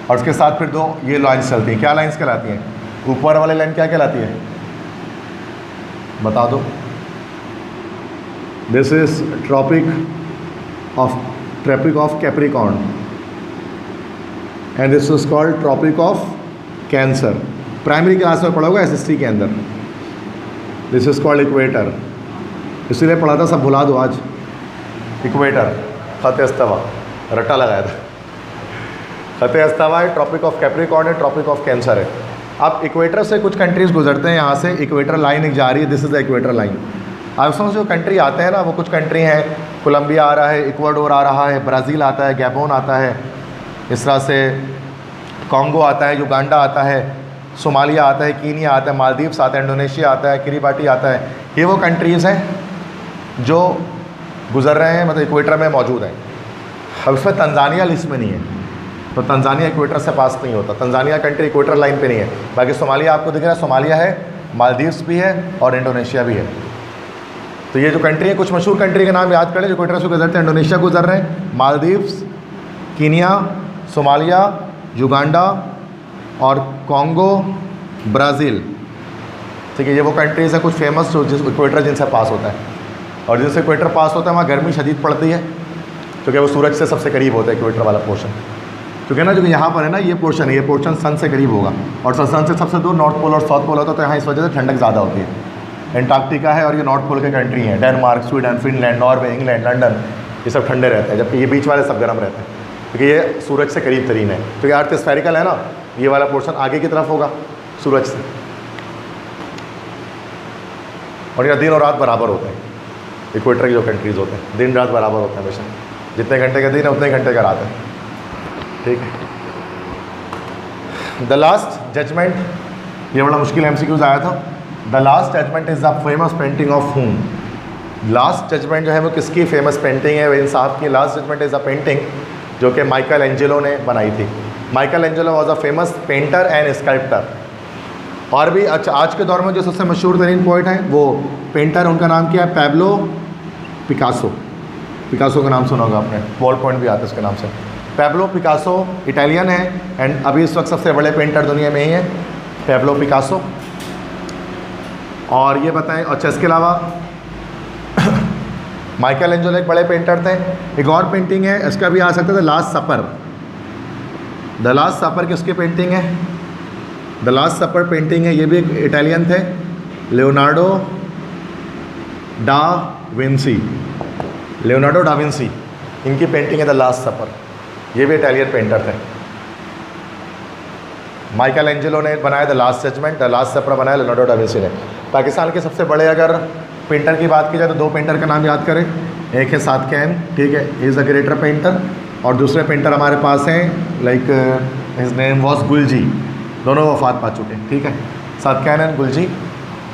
और उसके साथ फिर दो ये लाइन्स चलती हैं। क्या लाइन्स कहलाती हैं? ऊपर वाली लाइन क्या कहलाती है, बता दो? This is tropic of Capricorn and this is called tropic of Cancer. Primary class में पढ़ोगे SST के अंदर। दिस इज कॉल्ड इक्वेटर, इसीलिए पढ़ा था, सब भुला दो आज। इक्वेटर, खत अस्तवा, रट्टा लगाया था। खत अस्तवा है, ट्रॉपिक ऑफ कैप्रिकॉर्न है, ट्रॉपिक ऑफ कैंसर है। अब इक्वेटर से कुछ कंट्रीज़ गुजरते हैं, यहाँ से इक्वेटर लाइन एक जा रही है, this is the equator line. अब उसमें जो कंट्री आते हैं ना, वो कुछ कंट्री हैं, कोलंबिया आ रहा है, इक्वाडोर आ रहा है, ब्राज़ील आता है, गैबोन आता है, इस तरह से कॉन्गो आता है, युगांडा आता है, सोमालिया आता है, कीनिया आता है, मालदीव्स आता है, इंडोनेशिया आता है, किरीबाटी आता है। ये वो कंट्रीज़ हैं जो गुजर रहे हैं, मतलब इक्वेटर में मौजूद हैं। अब इसमें तंजानिया लिस्ट में नहीं है, तो तंजानिया इक्वेटर से पास नहीं होता। तंजानिया कंट्री इक्वेटर लाइन पे नहीं है। बाकी सोमालिया आपको दिख रहा है, सोमालिया है, मालदीव्स भी है और इंडोनेशिया भी है। तो ये जो कंट्री है, कुछ मशहूर कंट्री के नाम याद कर लें जो इक्वेटर से गुजरते हैं। इंडोनेशिया गुजर रहे हैं, मालदीव्स, कीनिया, सोमालिया, युगांडा और कॉन्गो, ब्राज़ील। ठीक है, ये वो कंट्रीज़ है कुछ फेमस जो जिस इक्वेटर जिनसे पास होता है, और जिनसे इक्वेटर पास होता है वहाँ गर्मी शदीद पड़ती है क्योंकि वो सूरज से सबसे करीब होता है इक्वेटर वाला पोर्शन। क्योंकि ना जो यहाँ पर है ना ये पोर्शन सन से करीब होगा, और सन से सबसे दूर नॉर्थ पोल और साउथ पोल होता है, तो यहाँ इस वजह से ठंडक ज़्यादा होती है। एंटार्क्टिका है और ये नॉर्थ पोल के कंट्री हैं, Denmark, Sweden, Finland, Norway, England, London, ये सब ठंडे रहते हैं, जबकि ये बीच वाले सब गर्म रहते हैं क्योंकि ये सूरज से करीब तरीन है। तो ये अर्थ स्फेरिकल है ना, ये वाला पोर्शन आगे की तरफ होगा सूरज से, और यहाँ दिन और रात बराबर होते हैं। इक्वेटर की जो कंट्रीज़ होते हैं दिन रात बराबर होते हैं हमेशा, जितने घंटे का दिन है उतने घंटे का रात है। ठीक है, द लास्ट जजमेंट, ये बड़ा मुश्किल MCQs आया था। The last judgement is the famous painting of whom. Last judgement जो है वो किसकी फेमस पेंटिंग है? इन साहब की last judgement is a painting जो कि माइकल एंजेलो ने बनाई थी। Michelangelo was a famous painter and sculptor. और भी अच्छा, आज के दौर में जो सबसे मशहूर तरीन पोइट हैं वो पेंटर, उनका नाम क्या है? Pablo Picasso. पिकासो का नाम सुना होगा आपने, बॉल पॉइंट भी आता है उसके नाम से। पैब्लो पिकासो इटालियन है एंड अभी इस वक्त सबसे बड़े पेंटर दुनिया में ही है पैब्लो पिकासो। और ये बताएं, अच्छा इसके अलावा माइकल एंजेलो एक बड़े पेंटर थे। एक और पेंटिंग है, इसका भी आ सकता था, लास्ट सपर। द लास्ट सपर किसकी पेंटिंग है? द लास्ट सपर पेंटिंग है, ये भी एक इटालियन थे, Leonardo da Vinci. Leonardo da Vinci, इनकी पेंटिंग है द लास्ट सपर। ये भी इटालियन पेंटर थे। माइकल एंजेलो ने बनाया the last Judgement, the Last Supper बनाया लियोनार्डो डा विंसी ने। पाकिस्तान के सबसे बड़े अगर पेंटर की बात की जाए तो दो पेंटर का नाम याद करें। एक है सादकैन, ठीक है, इज़ अ ग्रेटर पेंटर, और दूसरे पेंटर हमारे पास हैं लाइक हिज नेम वॉज गुलजी। दोनों वफात पा चुके हैं, ठीक है। सादकैन एंड गुलजी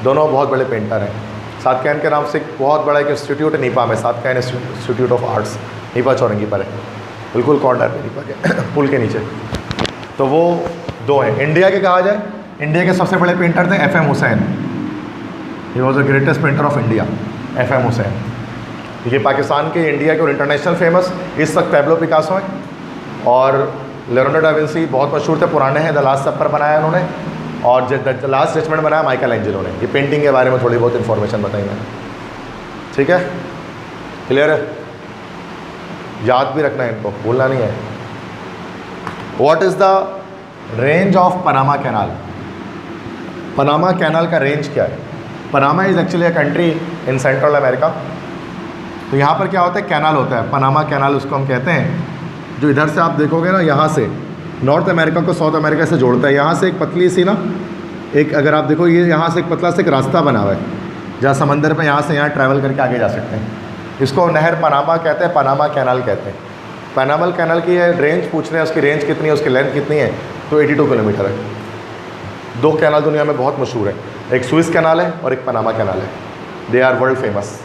दोनों बहुत बड़े पेंटर हैं। सादकैन के नाम से एक बहुत बड़ा एक इंस्टीट्यूट है नीपा में, सादकैन इंस्टीट्यूट ऑफ आर्ट्स, नीपा चौरंगी पर है, बिल्कुल कॉर्नर पे नीपा के पुल के नीचे। तो वो दो हैं। इंडिया के कहा जाए, इंडिया के सबसे बड़े पेंटर थे FM Hussain. He was the greatest painter of India, FM Hussain. ये पाकिस्तान के, इंडिया के और इंटरनेशनल फेमस इस वक्त पैब्लो पिकासो हैं, और लियोनार्डो डा विंसी बहुत मशहूर थे, पुराने हैं। द लास्ट सपर बनाया उन्होंने, और द लास्ट जजमेंट बनाया माइकल एंजेलो ने। ये पेंटिंग के बारे में थोड़ी बहुत इन्फॉर्मेशन बताई मैंने, ठीक है, क्लियर है? याद भी रखना है इनको, भूलना नहीं है। What is the range of Panama canal? Panama canal का रेंज क्या है? Panama is actually a country in central America. तो यहाँ पर क्या होता है? कैनाल होता है, पनामा कैनाल उसको हम कहते हैं। जो इधर से आप देखोगे ना, यहाँ से नॉर्थ अमेरिका को साउथ अमेरिका से जोड़ता है। यहाँ से एक पतली सी ना, एक अगर आप देखो, ये यहाँ से एक पतला से एक रास्ता बना हुआ है जहाँ समंदर पे यहाँ से यहाँ ट्रैवल करके आगे जा सकते हैं। इसको नहर पनामा कहते हैं, पनामा कैनाल कहते हैं। पनामा कैनाल की रेंज पूछ रहे हैं, उसकी रेंज कितनी है, उसकी लेंथ कितनी है? तो 82 किलोमीटर है। दो कैनाल दुनिया में बहुत मशहूर है, एक स्विस कैनाल है और एक पनामा कैनाल है। They are world famous.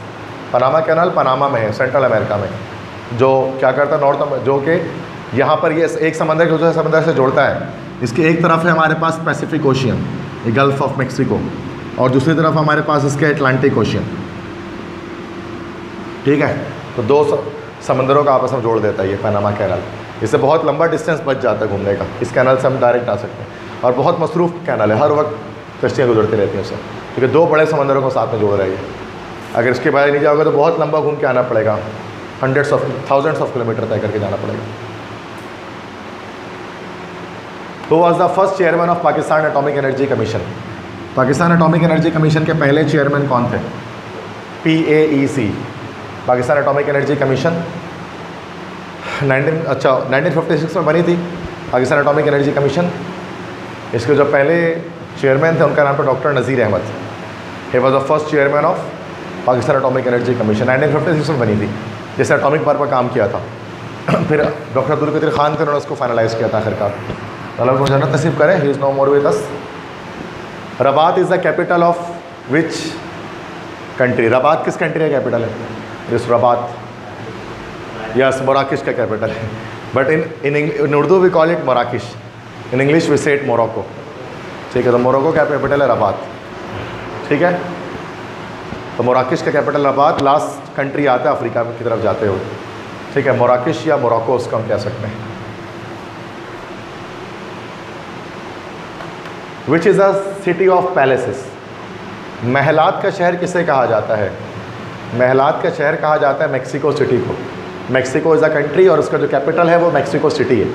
Panama canal Panama में है, सेंट्रल अमेरिका में, जो क्या करता है नॉर्थ, जो कि यहाँ पर ये एक समंदर को दूसरे समंदर से जोड़ता है। इसकी एक तरफ है हमारे पास Pacific Ocean, Gulf of Mexico, और दूसरी तरफ हमारे पास इसके अटलांटिक ओशियन, ठीक है। तो दो समंदरों का आपस में जोड़ देता है ये पनामा कैनाल। इससे बहुत लंबा डिस्टेंस बच जाता है घूमने का। इस कैनाल से हम डायरेक्ट आ सकते हैं, और बहुत मसरूफ़ कैनाल है, हर वक्त कश्तियाँ गुजरती रहती हैं उससे, क्योंकि दो बड़े समंदरों को साथ में जोड़ रही है। अगर इसके बाहर नहीं जाओगे तो बहुत लंबा घूम के आना पड़ेगा, थाउजेंड्स ऑफ किलोमीटर तय करके जाना पड़ेगा। Who was the first chairman of Pakistan atomic energy commission? Pakistan atomic energy commission के पहले चेयरमैन कौन थे? PAEC, Pakistan atomic energy commission 1956 में बनी थी पाकिस्तान एटॉमिक एनर्जी कमीशन। इसके जो पहले चेयरमैन थे उनका नाम था doctor Nazir Ahmad. He was the first chairman of Pakistan atomic energy commission. 1956 में बनी थी, जिसने एटॉमिक पावर पर काम किया था। फिर डॉक्टर अब्दुल कदीर खान थे, उन्होंने उसको फाइनलाइज़ किया था आखिरकार। अल्लाह को जन्नत नसीब करे, he is no more with us. Rabat is the capital of which country? Rabat किस कंट्री का कैपिटल है? इस रबात, यस, मोराकिश का कैपिटल है, but in Urdu we call it मोराकिश, in English we say it Morocco, ठीक है। तो मोरक्को का कैपिटल है रबात, ठीक है। तो तो मोराकिश का कैपिटल रबात, लास्ट कंट्री आता है अफ्रीका की तरफ जाते हुए, ठीक है, मोराकिश या मोरक्को उसको हम कह सकते हैं। Which is a city of palaces, महलात का शहर किसे कहा जाता है? महलात का शहर कहा जाता है मेक्सिको सिटी को। मेक्सिको इज़ अ कंट्री और उसका जो कैपिटल है वो मेक्सिको सिटी है।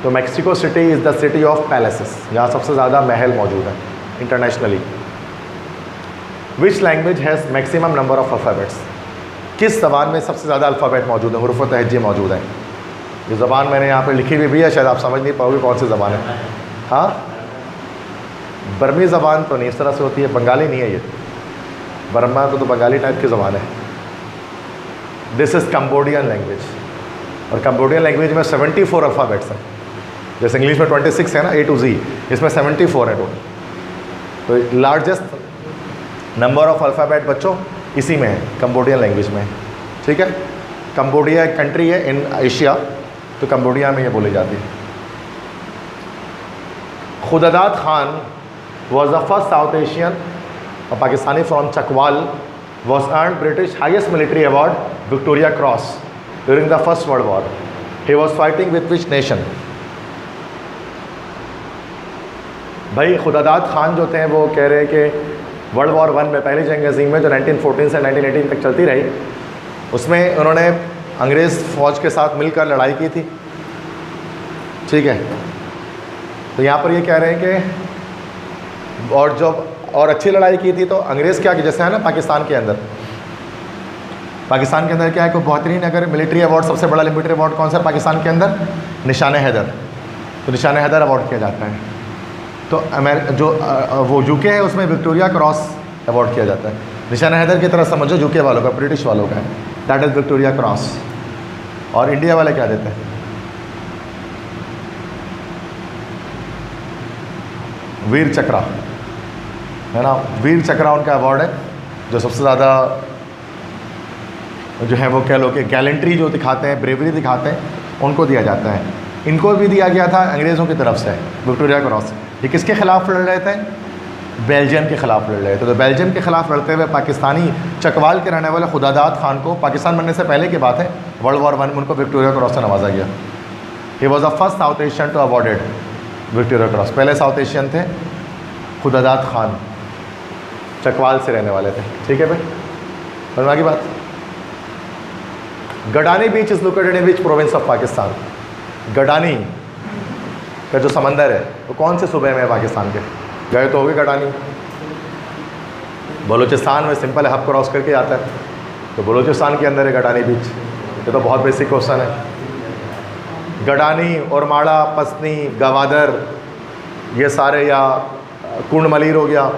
तो Mexico city is the city of palaces, जहाँ सबसे ज़्यादा महल मौजूद है internationally. Which language has maximum number of alphabets, किस ज़बान में सबसे ज़्यादा अल्फ़ाबेट मौजूद है, हुरूफ व तहज्जे मौजूद हैं? ये ज़बान मैंने यहाँ पर लिखी हुई भी है, शायद आप समझ नहीं पाओगे कौन सी ज़बान है। हाँ, बर्मी ज़बान तो नहीं इस तरह से होती है, बंगाली नहीं है ये, बर्मा तो बंगाली टाइप की ज़बान है। दिस इज़ कंबोडियन लैंग्वेज, और कंबोडियन लैंग्वेज में 74 अल्फ़ाबेट्स हैं। जैसे इंग्लिश में 26 है ना, A to Z, इसमें 74 है टोटल। तो लार्जेस्ट नंबर ऑफ अल्फ़ाबेट बच्चों इसी में है, कंबोडियन लैंग्वेज में, ठीक है। कंबोडिया एक कंट्री है इन एशिया, तो कंबोडिया में ये बोली जाती है। Khudadad Khan was the first South Asian Pakistani from Chakwal was earned British highest military award Victoria Cross during the First World War. He was fighting with which nation? भाई खुदादाद खान जो थे वो कह रहे कि वर्ल्ड वॉर 1 में, पहली जंग अज़ीम में जो 1914 से 1918 तक चलती रही, उसमें उन्होंने अंग्रेज़ फ़ौज के साथ मिलकर लड़ाई की थी, ठीक है। तो यहाँ पर ये कह रहे हैं कि और अच्छी लड़ाई की थी। तो अंग्रेज़ क्या कि जैसे है ना पाकिस्तान के अंदर क्या है कोई बेहतरीन अगर मिलिट्री अवार्ड, सबसे बड़ा मिलिट्री अवार्ड कौन सा है पाकिस्तान के अंदर? निशान हैदर। तो निशान हैदर अवार्ड किया जाता है। तो वो यूके है उसमें विक्टोरिया क्रॉस अवार्ड किया जाता है। निशान हैदर की तरह समझो यूके वालों का, ब्रिटिश वालों का है, दैट इज़ विक्टोरिया क्रॉस। और इंडिया वाले क्या देते हैं? वीर चक्रा, है ना, वीर चक्रा उनका अवार्ड है, जो सबसे ज़्यादा जो है वो कह लो कि गैलेंट्री जो दिखाते हैं, ब्रेवरी दिखाते हैं, उनको दिया जाता है। इनको भी दिया गया था अंग्रेज़ों की तरफ से विक्टोरिया क्रॉस। ये किसके ख़िलाफ़ लड़ रहे थे? बेल्जियम के ख़िलाफ़ लड़ रहे थे। तो बेल्जियम के ख़िलाफ़ लड़ते हुए पाकिस्तानी चकवाल के रहने वाले खुदादाद खान को, पाकिस्तान बनने से पहले की बात है, वर्ल्ड वॉर 1 में उनको विक्टोरिया क्रॉस से नवाजा गया। He was the first South Asian to awarded Victoria cross. पहले साउथ एशियन थे खुदादाद खान, चकवाल से रहने वाले थे, ठीक है भाई। बनवा की बात। गडानी बीच is located in which province of Pakistan? Gadani का जो समंदर है वो कौन से सूबे में है पाकिस्तान के? गए तो होगे गडानी, बलूचिस्तान में, सिंपल है, हब क्रॉस करके आता है, तो बलूचिस्तान के अंदर है गडानी बीच। ये तो बहुत बेसिक क्वेश्चन है। गडानी, ओरमाड़ा, पसनी, गवादर, ये सारे, या कुंडमलीर हो गया,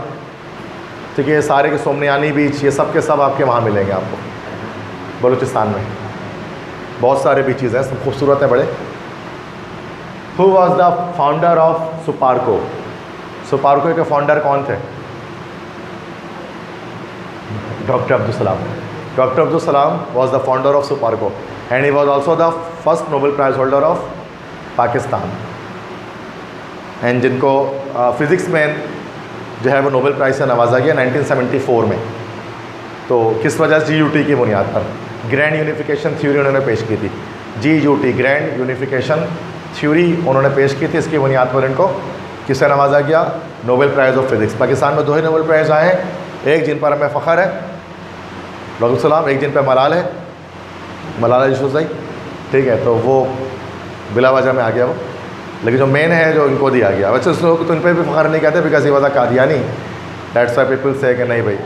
ठीक है, ये सारे के सोमनियानी बीच, ये सब के सब आपके वहाँ मिलेंगे आपको बलूचिस्तान में। बहुत सारे बीचेज़ हैं, सब खूबसूरत हैं बड़े। Who was the founder of SUPARCO? SUPARCO के फाउंडर कौन थे? Doctor Abdul Salam. Doctor Abdul Salam was the founder of SUPARCO and he was also the first Nobel prize holder of Pakistan. And जिनको फिज़िक्स में जो है वो नोबेल प्राइज़ से नवाजा गया 1974 में। तो किस वजह से? GUT की बुनियाद पर ग्रैंड यूनिफिकेशन थ्योरी उन्होंने पेश की थी। GUT ग्रैंड यूनिफिकेशन थ्योरी उन्होंने पेश की थी, इसकी बुनियाद पर इनको किससे नवाजा गया? Nobel prize of physics. Pakistan में 2 ही नोबेल प्राइज़ आए हैं, एक जिन पर हमें फ़ख्र है डॉक्टर सलाम, एक जिन पर मलाल है, मलाला यूसुफ़ज़ई, ठीक है। तो वो बिला वजह में आ गया वो, लेकिन जो मेन है जो इनको दिया गया। वैसे लोग तो इन पर भी फ़ख्र नहीं कहते because he was a Qadiani, that's why people से कि नहीं भाई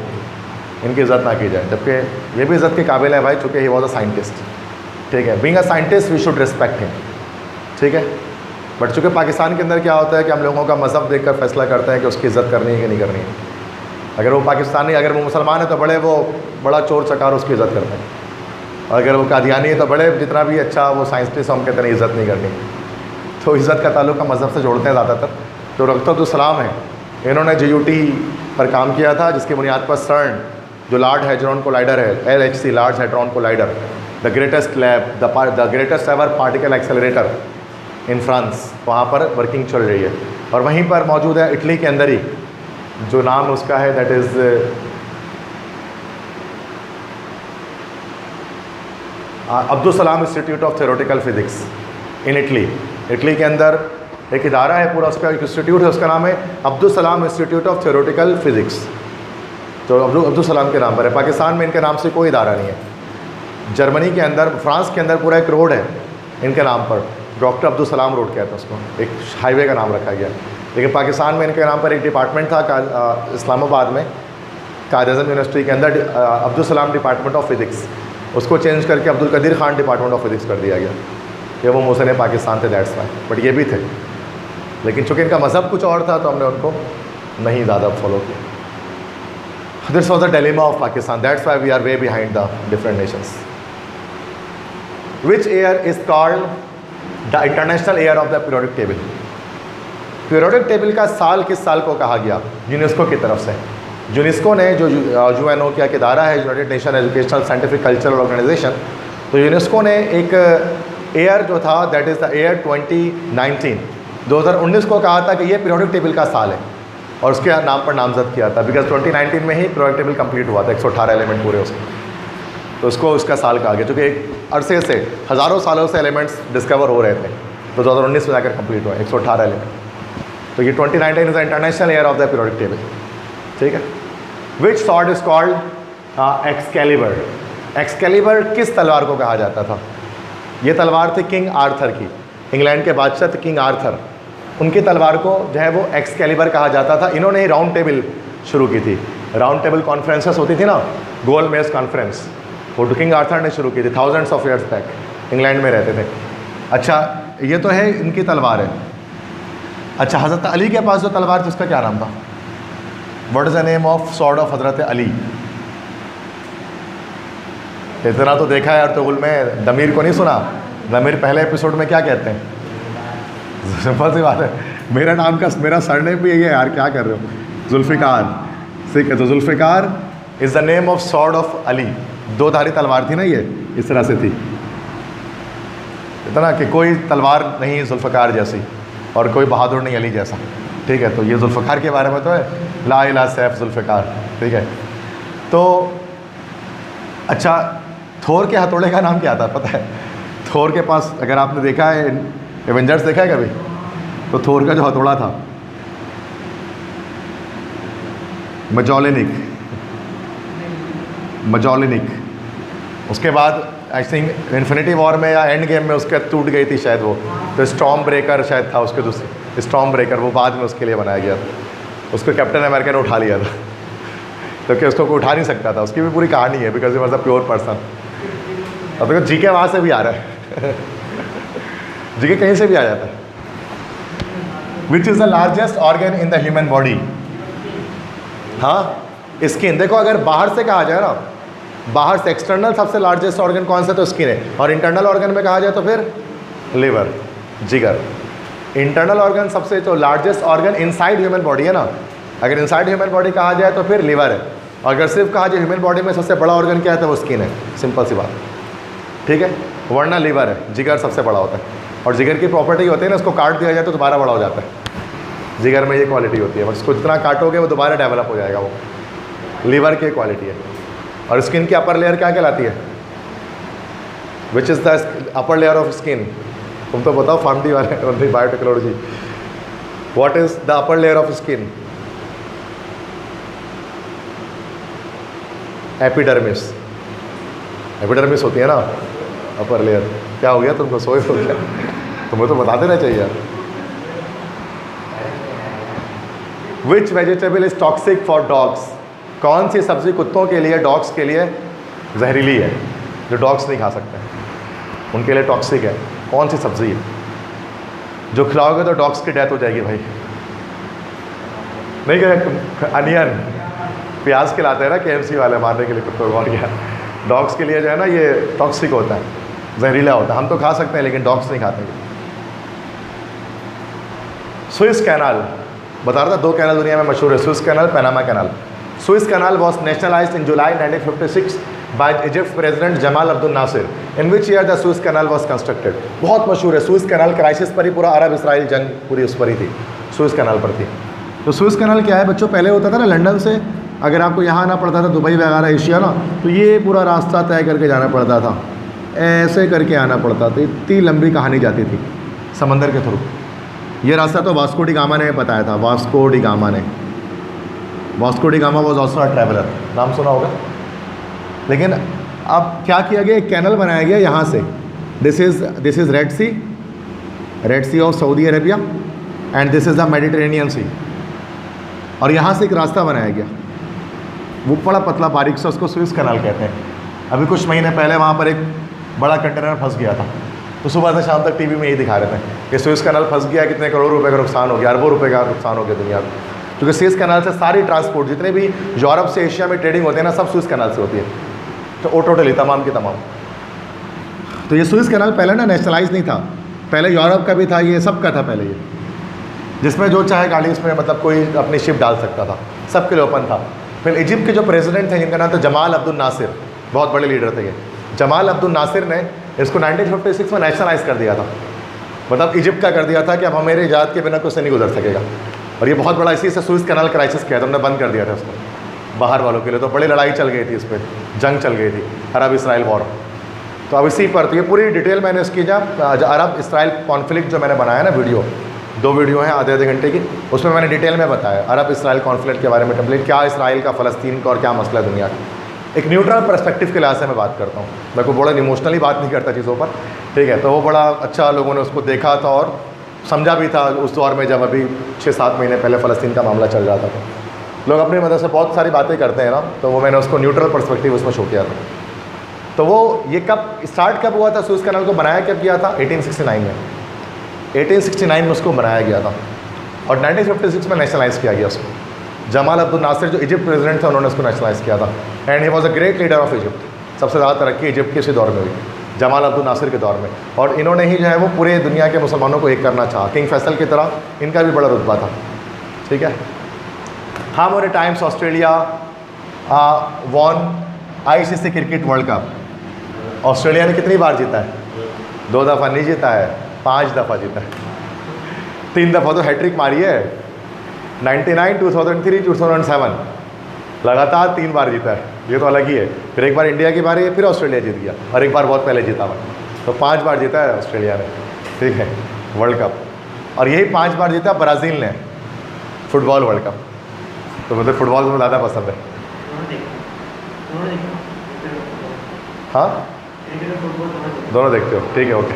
इनकी इज़्ज़त ना की जाए, जबकि ये भी इज़्ज़त के काबिल है भाई, चूँकि ही वॉज अ साइंटिस्ट, ठीक है। Being a scientist we should respect him, ठीक है। बट चूँकि पाकिस्तान के अंदर क्या होता है कि हम लोगों का मज़हब देखकर फैसला करते हैं कि उसकी इज़्ज़त करनी है कि नहीं करनी है। अगर वो पाकिस्तानी, अगर वो मुसलमान है तो बड़ा चोर चकार उसकी इज़्ज़त करते हैं, और अगर वो कादियानी है तो बड़े जितना भी अच्छा वो साइंटिस्ट हम कहते हैं इज़्ज़त नहीं करनी। तो इज़्ज़त का ताल्लुक हम मज़हब से जोड़ते हैं ज़्यादातर। तो डॉक्टर अब्दुल सलाम है, इन्होंने GUT पर काम किया था, जिसकी बुनियाद पर CERN जो लार्ज हैड्रॉन कोलाइडर है, LHC large hadron collider, the greatest lab, the greatest ever particle accelerator in France, वहाँ पर वर्किंग चल रही है। और वहीं पर मौजूद है इटली के अंदर ही, जो नाम उसका है that is Abdul Salam institute of theoretical physics in Italy. Italy के अंदर एक इदारा है पूरा, उसका एक इंस्टीट्यूट है, उसका नाम है Abdul Salam institute of theoretical physics. तो अब्दुल सलाम के नाम पर है। पाकिस्तान में इनके नाम से कोई इदारा नहीं है। जर्मनी के अंदर, फ्रांस के अंदर पूरा एक रोड है इनके नाम पर, डॉक्टर अब्दुल सलाम रोड कहते हैं उसको, एक हाईवे का नाम रखा गया। लेकिन पाकिस्तान में इनके नाम पर एक डिपार्टमेंट था इस्लामाबाद में, कायद-ए-आज़म यूनिवर्सिटी के अंदर Abdul Salam department of physics, उसको चेंज करके Abdul Qadeer Khan department of physics कर दिया गया। ये वो मोहसिन पाकिस्तान थे, दैट्स वाई। बट ये भी थे, लेकिन चूँकि इनका मज़हब कुछ और था तो हमने उनको नहीं ज़्यादा फॉलो किया। This was the dilemma of Pakistan, that's why we are way behind the different nations. Which year is called the international year of the periodic table? Periodic table का साल किस साल को कहा गया यूनेस्को की तरफ से? यूनेस्को ने, जो यूएनओ का इदारा है, United Nation Educational Scientific Cultural Organisation, तो यूनेस्को ने एक ईयर जो था दैट इज़ द ईयर 2019 को कहा था कि ये पीरियोडिक टेबल का साल है, और उसके नाम पर नामजद किया था बिकॉज 2019 में ही पीरियोडिक टेबल कंप्लीट हुआ था, 118 एलिमेंट पूरे उसके, तो उसको उसका साल कहा गया, क्योंकि एक अरसे से हज़ारों सालों से एलिमेंट्स डिस्कवर हो रहे थे, तो 2019 में जाकर कंप्लीट हुआ 118 एलिमेंट। तो ये 2019 is the international year of the periodic Table, ठीक है। Which sword is called Excalibur? Excalibur किस तलवार को कहा जाता था? ये तलवार थी किंग आर्थर की, इंग्लैंड के बादशाह थे किंग आर्थर, उनकी तलवार को जो है वो एक्सकैलिबर कहा जाता था। इन्होंने ही राउंड टेबल शुरू की थी, राउंड टेबल कॉन्फ्रेंसेस होती थी ना, गोल मेज कॉन्फ्रेंस, वो किंग आर्थर ने शुरू की थी thousands of years back, England में रहते थे। अच्छा, ये तो है इनकी तलवार है। अच्छा, हज़रत अली के पास जो तलवार थी उसका क्या नाम था? What is the name of sword of हज़रत अली? इतना तो देखा है अर्तुगरुल में, दमीर को नहीं सुना? दमीर पहले एपिसोड में क्या कहते हैं? सिंपल सी बात है, मेरा नाम का मेरा सरनेम भी यही है यार, क्या कर रहे हो? जुल्फ़िकार, ठीक है। तो Zulfiqar is the name of sword of Ali. दो धारी तलवार थी ना, ये इस तरह से थी, इतना कि कोई तलवार नहीं जुल्फ़िकार जैसी और कोई बहादुर नहीं अली जैसा, ठीक है। तो ये जुल्फ़िकार के बारे में तो है, ला इला सैफ जुल्फ़िकार, ठीक है। तो अच्छा, थोर के हथौड़े का नाम क्या था पता है? थोर के पास, अगर आपने देखा है एवेंजर्स देखा है कभी, तो थोर का जो हथौड़ा था मजोलिनिक, उसके बाद आई थिंक इन्फिनिटी वॉर में या एंड गेम में उसके टूट गई थी शायद वो, तो स्टॉर्म ब्रेकर शायद था उसके दूसरे, स्टॉर्म ब्रेकर वो बाद में उसके लिए बनाया गया था, उसको कैप्टन अमेरिका ने उठा लिया था, तो क्या उसको कोई उठा नहीं सकता था। उसकी भी पूरी कहानी है, because he was a pure person. अब देखो जी के वहाँ से भी आ रहा है जी के कहीं से भी आ जाता है। विच is the largest organ in the human body? हाँ, स्किन। देखो, अगर बाहर से कहा जाए ना, बाहर से एक्सटर्नल सबसे लार्जेस्ट ऑर्गन कौन सा? तो स्किन है। और इंटरनल ऑर्गन में कहा जाए तो फिर लिवर, जिगर। इंटरनल ऑर्गन सबसे जो largest organ inside human body है ना, अगर इनसाइड ह्यूमन बॉडी कहा जाए तो फिर लिवर है। और अगर सिर्फ कहा जाए ह्यूमन बॉडी में सबसे बड़ा ऑर्गन क्या है तो वो स्किन है, सिंपल सी बात, ठीक है। वरना लिवर है, जिगर सबसे बड़ा होता है। और जिगर की प्रॉपर्टी होती है ना, उसको काट दिया जाए तो दोबारा बड़ा हो जाता है। जिगर में ये क्वालिटी होती है, बस उसको जितना काटोगे वो दोबारा डेवलप हो जाएगा, वो लीवर की क्वालिटी है। और स्किन की अपर लेयर क्या कहलाती है? विच is the upper layer of skin? तुम तो बताओ फार्मडी वाले, biotechnology. What is the upper layer of skin? Epidermis. Epidermis होती है ना अपर लेयर। क्या हो गया तुमको, सोए हो गया? तुम्हें तो बता देना चाहिए यार। Which vegetable is toxic for dogs? कौन सी सब्जी कुत्तों के लिए, डॉग्स के लिए जहरीली है, जो डॉग्स नहीं खा सकते, उनके लिए टॉक्सिक है? कौन सी सब्जी है जो खिलाओगे तो डॉग्स की डेथ हो जाएगी भाई? नहीं क्या? अनियन, प्याज खिलाते हैं ना KFC वाले मारने के लिए कुत्तों को, और क्या? डॉग्स के लिए जो है ना ये टॉक्सिक होता है, जहरीला होता है। हम तो खा सकते हैं लेकिन डॉग्स नहीं खाते। स्विस कैनाल, बता रहा था 2 कैनाल दुनिया में मशहूर है, Suez canal, Panama canal. Suez canal was nationalised in July 1956 by Egypt president Jamal Abdul Nasser. In which year the Suez canal was constructed? बहुत मशहूर है स्विस कैनाल, क्राइसिस पर ही पूरा अरब इसराइल जंग पूरी उस पर ही थी, स्विस कैनाल पर थी। तो स्विस कैनाल क्या है बच्चों? पहले होता था ना लंदन से अगर आपको यहाँ आना पड़ता था, दुबई वगैरह एशिया ना, तो ये पूरा रास्ता तय करके जाना पड़ता था, ऐसे करके आना पड़ता था, इतनी लंबी कहानी जाती थी समंदर के थ्रू। ये रास्ता तो वास्को डी गामा ने बताया था, वास्को डी गामा ने। Vasco D gamma was also a traveller, नाम सुना होगा। लेकिन अब क्या किया गया, एक कैनल बनाया गया यहाँ से, this is Red Sea of Saudi Arabia and this is the Mediterranean Sea. और यहाँ से एक रास्ता बनाया गया, वो बड़ा पतला बारीक सा, उसको स्विस कैनाल कहते हैं। अभी कुछ महीने पहले वहाँ पर एक बड़ा कंटेनर फंस गया था, तो सुबह से शाम तक टीवी में यही दिखा रहे थे कि स्विस कैनाल फंस गया, कितने करोड़ रुपए का नुकसान हो गया, अरबों रुपए का नुकसान हो गया दुनिया को। क्योंकि स्विस कैनाल से सारी ट्रांसपोर्ट, जितने भी यूरोप से एशिया में ट्रेडिंग होते हैं ना, सब स्विस कैनाल से होती है। तो वो टोटली तमाम की तमाम। तो ये स्विस कैनाल पहले ना नेशनलाइज नहीं था, पहले यूरोप का भी था, ये सब का था पहले ये, जिसमें जो चाहे गाड़ी इसमें मतलब कोई अपनी शिप डाल सकता था, सबके लिए ओपन था। फिर इजिप्ट के जो प्रेसिडेंट थे, जिनका नाम था जमाल अब्दुल नासिर, बहुत बड़े लीडर थे ये, जमाल अब्दुल नासिर ने इसको 1956 में नेशनलाइज कर दिया था। मतलब इजिप्ट का कर दिया था कि अब हमारे इजाज़त के बिना कुछ नहीं गुजर सकेगा। और ये बहुत बड़ा, इसी से स्विस कैनाल क्राइसिस किया था, उन्होंने बंद कर दिया था उसको बाहर वालों के लिए। तो बड़ी लड़ाई चल गई थी इस पर, जंग चल गई थी, अरब इसराइल वॉर। तो अब इसी पर, तो ये पूरी डिटेल मैंने इसकी अरब इसराइल कॉन्फ्लिक्ट जो मैंने बनाया ना वीडियो, 2 वीडियो हैं आधे घंटे की, उसमें मैंने डिटेल में बताया अरब इसराइल कॉन्फ्लिक्ट के बारे में, टेम्पलेट क्या इसराइल का, फ़लस्तीन का और क्या मसला है दुनिया का। एक न्यूट्रल पर्सपेक्टिव के लिहाज से मैं बात करता हूँ, मैं कोई बड़ा इमोशनली बात नहीं करता चीज़ों पर, ठीक है। तो वो बड़ा अच्छा लोगों ने उसको देखा था और समझा भी था उस दौर में, जब अभी 6-7 महीने पहले फ़लस्तीन का मामला चल रहा था। तो लोग अपनी मदद से बहुत सारी बातें करते हैं ना, तो वो मैंने उसको न्यूट्रल पर्सपेक्टिव उसमें शो किया था। तो वो ये कब स्टार्ट कब हुआ था, स्विस कैनाल को बनाया कब गया था, 1869 में। 1869 में उसको बनाया गया था और 1956 में नेशनलाइज किया गया उसको। जमाल अब्दुल नासिर जो इजिप्ट प्रेसिडेंट थे, उन्होंने उसको नेशनलाइज किया था। And he was a great leader of Egypt, सबसे ज़्यादा तरक्की इजिप्ट के इसी दौर में हुई, जमाल अब्दुल नासिर के दौर में। और इन्होंने ही जो है वो पूरे दुनिया के मुसलमानों को एक करना चाहा, किंग फैसल की तरह इनका भी बड़ा रुतबा था, ठीक है। How many times Australia won ICC cricket world cup? Australia ने कितनी बार जीता है? 2 दफ़ा नहीं जीता है, 5 दफ़ा जीता है। 3 दफ़ा तो हैट्रिक मारी है, 99, 2003, 2007, लगातार 3 बार जीता है, ये तो अलग ही है। फिर एक बार इंडिया की बारी है, फिर ऑस्ट्रेलिया जीत गया, और एक बार बहुत पहले जीता हुआ, तो 5 बार जीता है ऑस्ट्रेलिया ने, ठीक है, वर्ल्ड कप। और यही 5 बार जीता ब्राज़ील ने फुटबॉल वर्ल्ड कप। तो मुझे फुटबॉल में ज़्यादा पसंद है। हाँ, दोनों देखते हो, ठीक है, ओके।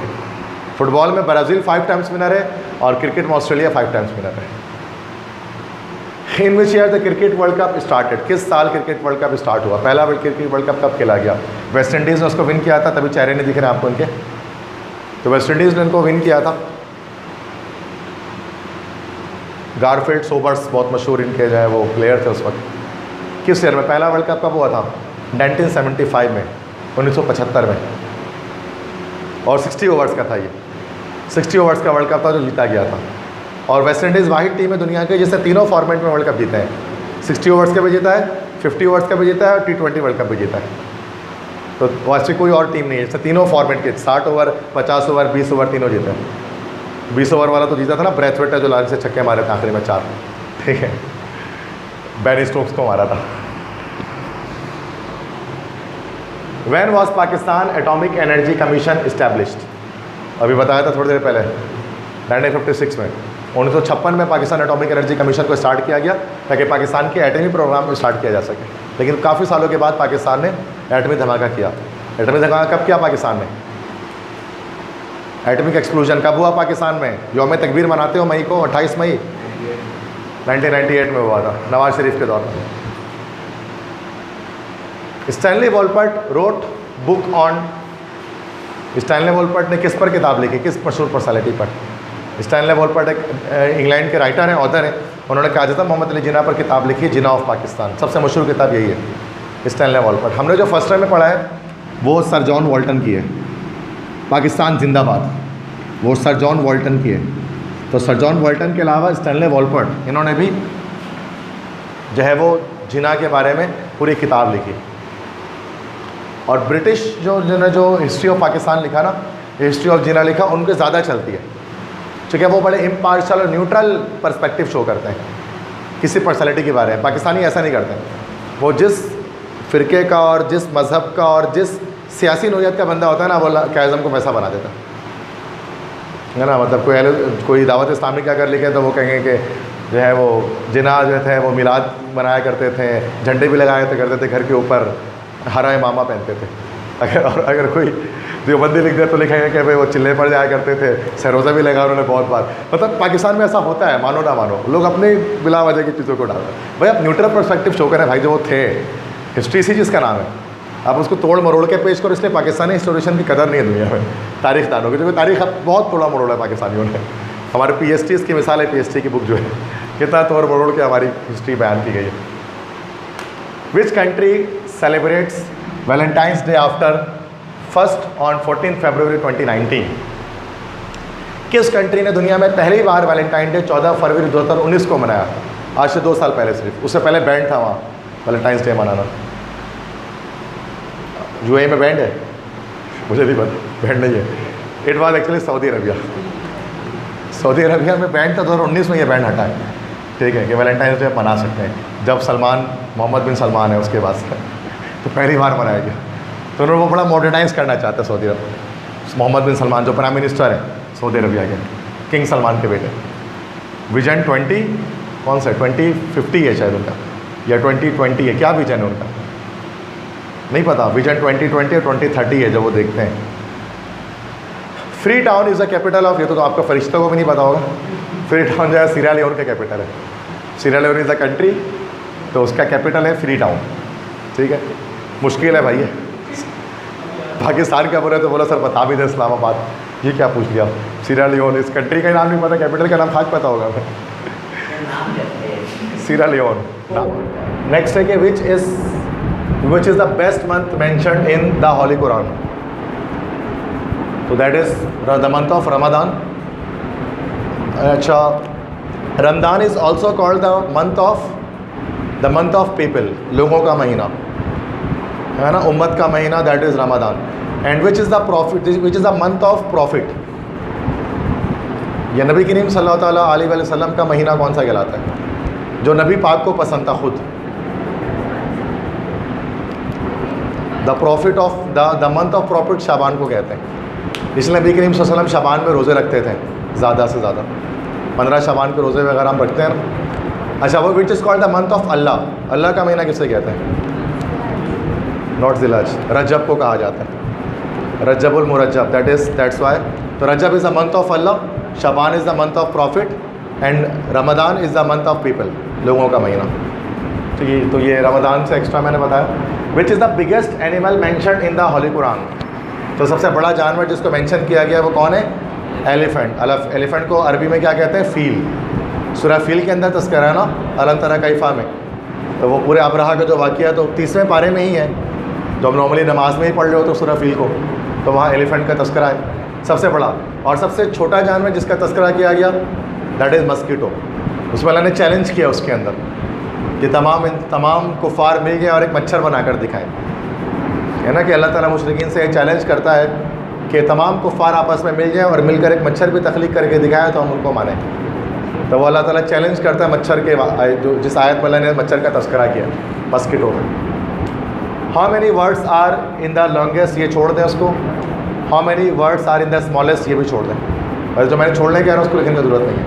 फुटबॉल में ब्राज़ील 5 टाइम्स विनर है और क्रिकेट में ऑस्ट्रेलिया 5 टाइम्स विनर है। In which year the cricket world Cup started? किस साल क्रिकेट वर्ल्ड कप स्टार्ट हुआ? पहला क्रिकेट वर्ल्ड कप कब खेला गया? वेस्ट इंडीज़ ने उसको विन किया था, तभी चेहरे नहीं दिख रहे आपको इनके, तो वेस्ट इंडीज़ ने इनको विन किया था। गारफील्ड सोबर्स बहुत मशहूर इनके जो है वो प्लेयर थे उस वक्त। किस ईयर में पहला वर्ल्ड कप कब हुआ था? 1975 में, 1975 में, और 60 ओवर्स का था ये, 60 ओवर्स का वर्ल्ड कप था जो जीता गया था। और वेस्ट इंडीज़ वाहिद टीम है दुनिया के जिसने तीनों फॉर्मेट में वर्ल्ड कप जीते हैं, 60 ओवर्स का भी जीता है, 50 ओवर्स का भी जीता है और T20 वर्ल्ड कप भी जीता है। तो वैसे कोई और टीम नहीं है जिसने तीनों फॉर्मेट के 60 ओवर, 50 ओवर, 20 ओवर तीनों जीते हैं। 20 ओवर वाला तो जीता था ना ब्रैथवेट, जो लाइन से छक्के मारे थे आखिरी में 4, ठीक है, बेन स्टोक्स को मारा था। When was Pakistan atomic energy commission established? अभी बताया था थोड़ी देर पहले, 1956 में। 1956 में पाकिस्तान एटॉमिक एनर्जी कमीशन को स्टार्ट किया गया ताकि पाकिस्तान के एटमी प्रोग्राम को स्टार्ट किया जा सके। लेकिन काफ़ी सालों के बाद पाकिस्तान ने एटमी धमाका किया। एटमी धमाका कब किया पाकिस्तान ने? एटमिक एक्सप्लोजन कब हुआ पाकिस्तान में? यौम तकबीर मनाते हो मई को, 28 मई 1998 में हुआ था, नवाज शरीफ के दौर में। Stanley Wolpert wrote book on, Stanley Wolpert ने किस पर किताब लिखी, किस मशहूर पर्सनैलिटी पर? स्टैनली वॉलपर्ट एक इंग्लैंड के राइटर हैं, ऑथर हैं। उन्होंने कायद मोहम्मद अली जिन्ना पर किताब लिखी, जिन्ना ऑफ पाकिस्तान, सबसे मशहूर किताब यही है स्टैनली वॉलपर्ट। हमने जो फर्स्ट टाइम में पढ़ा है वो सर जॉन वॉल्टन की है, पाकिस्तान जिंदाबाद, वो सर जॉन वॉल्टन की है। तो सर जॉन वॉल्टन के अलावा स्टैनली वॉलपर्ट इन्होंने भी जो है वो जिन्ना के बारे में पूरी किताब लिखी। और ब्रिटिश जिन्होंने जो हिस्ट्री ऑफ पाकिस्तान लिखा ना, हिस्ट्री ऑफ जिन्ना लिखा, उनके ज़्यादा चलती है, ठीक है। वो बड़े इम्पार्शल और न्यूट्रल पर्सपेक्टिव शो करते हैं किसी पर्सनैलिटी के बारे में। पाकिस्तानी ऐसा नहीं करते, वो जिस फ़िरके का और जिस मज़हब का और जिस सियासी नोयत का बंदा होता है ना, वो कायज़म को पैसा बना देता है ना। मतलब कोई दावत इस्लामी का अगर लिखे तो वो कहेंगे कि जो है वो जिना जो थे वो मिलाद बनाया करते थे, झंडे भी लगाया करते थे, घर के ऊपर हरा इमामा पहनते थे। अगर कोई देवबंदी लिख दे तो लिखेंगे कि भाई वो चिल्ले पर जाया करते थे, सरोज़ा भी लगा उन्होंने बहुत बार। मतलब पाकिस्तान में ऐसा होता है, मानो ना मानो, लोग अपने बिला वजह की चीज़ों को डालते हैं। भाई आप न्यूट्रल पर्सपेक्टिव शो करें भाई, जो वो थे, हिस्ट्री सी जिसका नाम है, आप उसको तोड़ मरोड़ के पेश करो। इसलिए पाकिस्तानी हिस्टोरियन की कदर नहीं है दुनिया में, तारीख दानों की, जो तारीख अब बहुत तोड़ा मरोड़ा है पाकिस्तानियों ने। हमारे PhDs की मिसाल है, PhD की बुक जो है, कितना तोड़ मरोड़ के हमारी हिस्ट्री बयान की गई है। Which country celebrates Valentine's day after 1st on 14 फरवरी 2019? किस कंट्री ने दुनिया में पहली बार वैलेंटाइन डे 14 फरवरी 2019 को मनाया? आज से 2 साल पहले सिर्फ, उससे पहले बैंड था वहाँ वैलेंटाइंस डे मनाना। UAE में बैंड है? मुझे नहीं पता, बैंड नहीं है। It was actually Saudi Arabia. Saudi Arabia में बैंड था, 2019 में ये बैंड हटा है, ठीक है, कि वैलेंटाइंस डे मना सकते हैं। जब मोहम्मद बिन सलमान है उसके बाद से तो पहली बार मनाया गया। तो उन्होंने वो बड़ा मॉडर्नाइज़ करना चाहते हैं सऊदी अरब। मोहम्मद बिन सलमान जो प्राइम मिनिस्टर हैं सऊदी अरबिया के, किंग सलमान के बेटे। विजन 20 कौन सा 2050 है शायद उनका, या 2020 है, क्या विजन है उनका नहीं पता। विजन 2020 और 2030 है जो वो देखते हैं। Free town is the capital of, ये तो आपका फरिश्तों को भी नहीं पता होगा। फ्री टाउन जो है सीरिया लियोन का कैपिटल है। Sierra Leone is the country, तो उसका कैपिटल है फ्री टाउन, ठीक है। मुश्किल है भाई ये, पाकिस्तान क्या बोले तो बोला सर बता भी दे इस्लामाबाद, ये क्या पूछ लिया। सीरिया लियोन, इस कंट्री का नाम नहीं पता, कैपिटल का नाम खास पता होगा सीरिया लियोन। नेक्स्ट है कि which is the best month mentioned in the holy Quran? तो that is the month of Ramadan. अच्छा, Ramadan is also called the month of people, लोगों का महीना है ना, उम्मत का महीना, that is Ramadan. And which is the prophet, which is the month of prophet? यह नबी करीम सल्लल्लाहु अलैहि वसल्लम का महीना कौन सा कहलाता है, जो नबी पाक को पसंद था खुद? The prophet of the month of prophet शाबान को कहते हैं। इसलिए नबी करीम सल्लल्लाहु अलैहि वसल्लम शाबान में रोज़े रखते थे ज़्यादा से ज़्यादा, 15 शाबान के रोज़े वगैरह हम रखते हैं ना। अच्छा, वो which is called the month of Allah, अल्लाह का महीना किसे कहते हैं? नॉट ज़िलहज, रजब को कहा जाता है, रजबुल मुरज्जब, दैट्स वाई। तो Rajab is the month of Allah, Shaban is the month of prophet, and Ramadan is the month of people, लोगों का महीना। तो ये रमदान से एक्स्ट्रा मैंने बताया। विच is the biggest animal mentioned in the holy Quran? तो सबसे बड़ा जानवर जिसको मेंशन किया गया वो कौन है? एलिफेंट। एलिफेंट को अरबी में क्या कहते हैं? फील। सूरह फील के अंदर तस्करा है ना, अलम तरा कैफा में। तो वो पूरे अबरहा का जो वाक़या है तो 30वें पारे में ही है, जो हम नॉर्मली नमाज में ही पढ़ रहे हो तो सूरह फील को, तो वहाँ एलिफेंट का तस्करा है सबसे बड़ा। और सबसे छोटा जानवर जिसका तस्करा किया गया, दैट इज़ मस्कीटो। उसमें अल्लाह ने चैलेंज किया उसके अंदर कि तमाम कुफ़ार मिल गए और एक मच्छर बनाकर दिखाएं, है ना, कि अल्लाह ताला मुशरिकीन से चैलेंज करता है कि तमाम कुफ़ार आपस में मिल जाएं और मिलकर एक मच्छर भी तख्लीक करके दिखाएं तो हम उनको मानें। तो वो अल्लाह ताला चैलेंज करता है मच्छर के, जो जिस आयत में अल्लाह ने मच्छर का तस्करा किया मस्कीटो में। How many words are in the longest, ये छोड़ दें उसको। How many words are in the smallest, ये भी छोड़ दें। और जो मैंने छोड़ने कह रहा हूँ उसको लिखने की ज़रूरत नहीं है।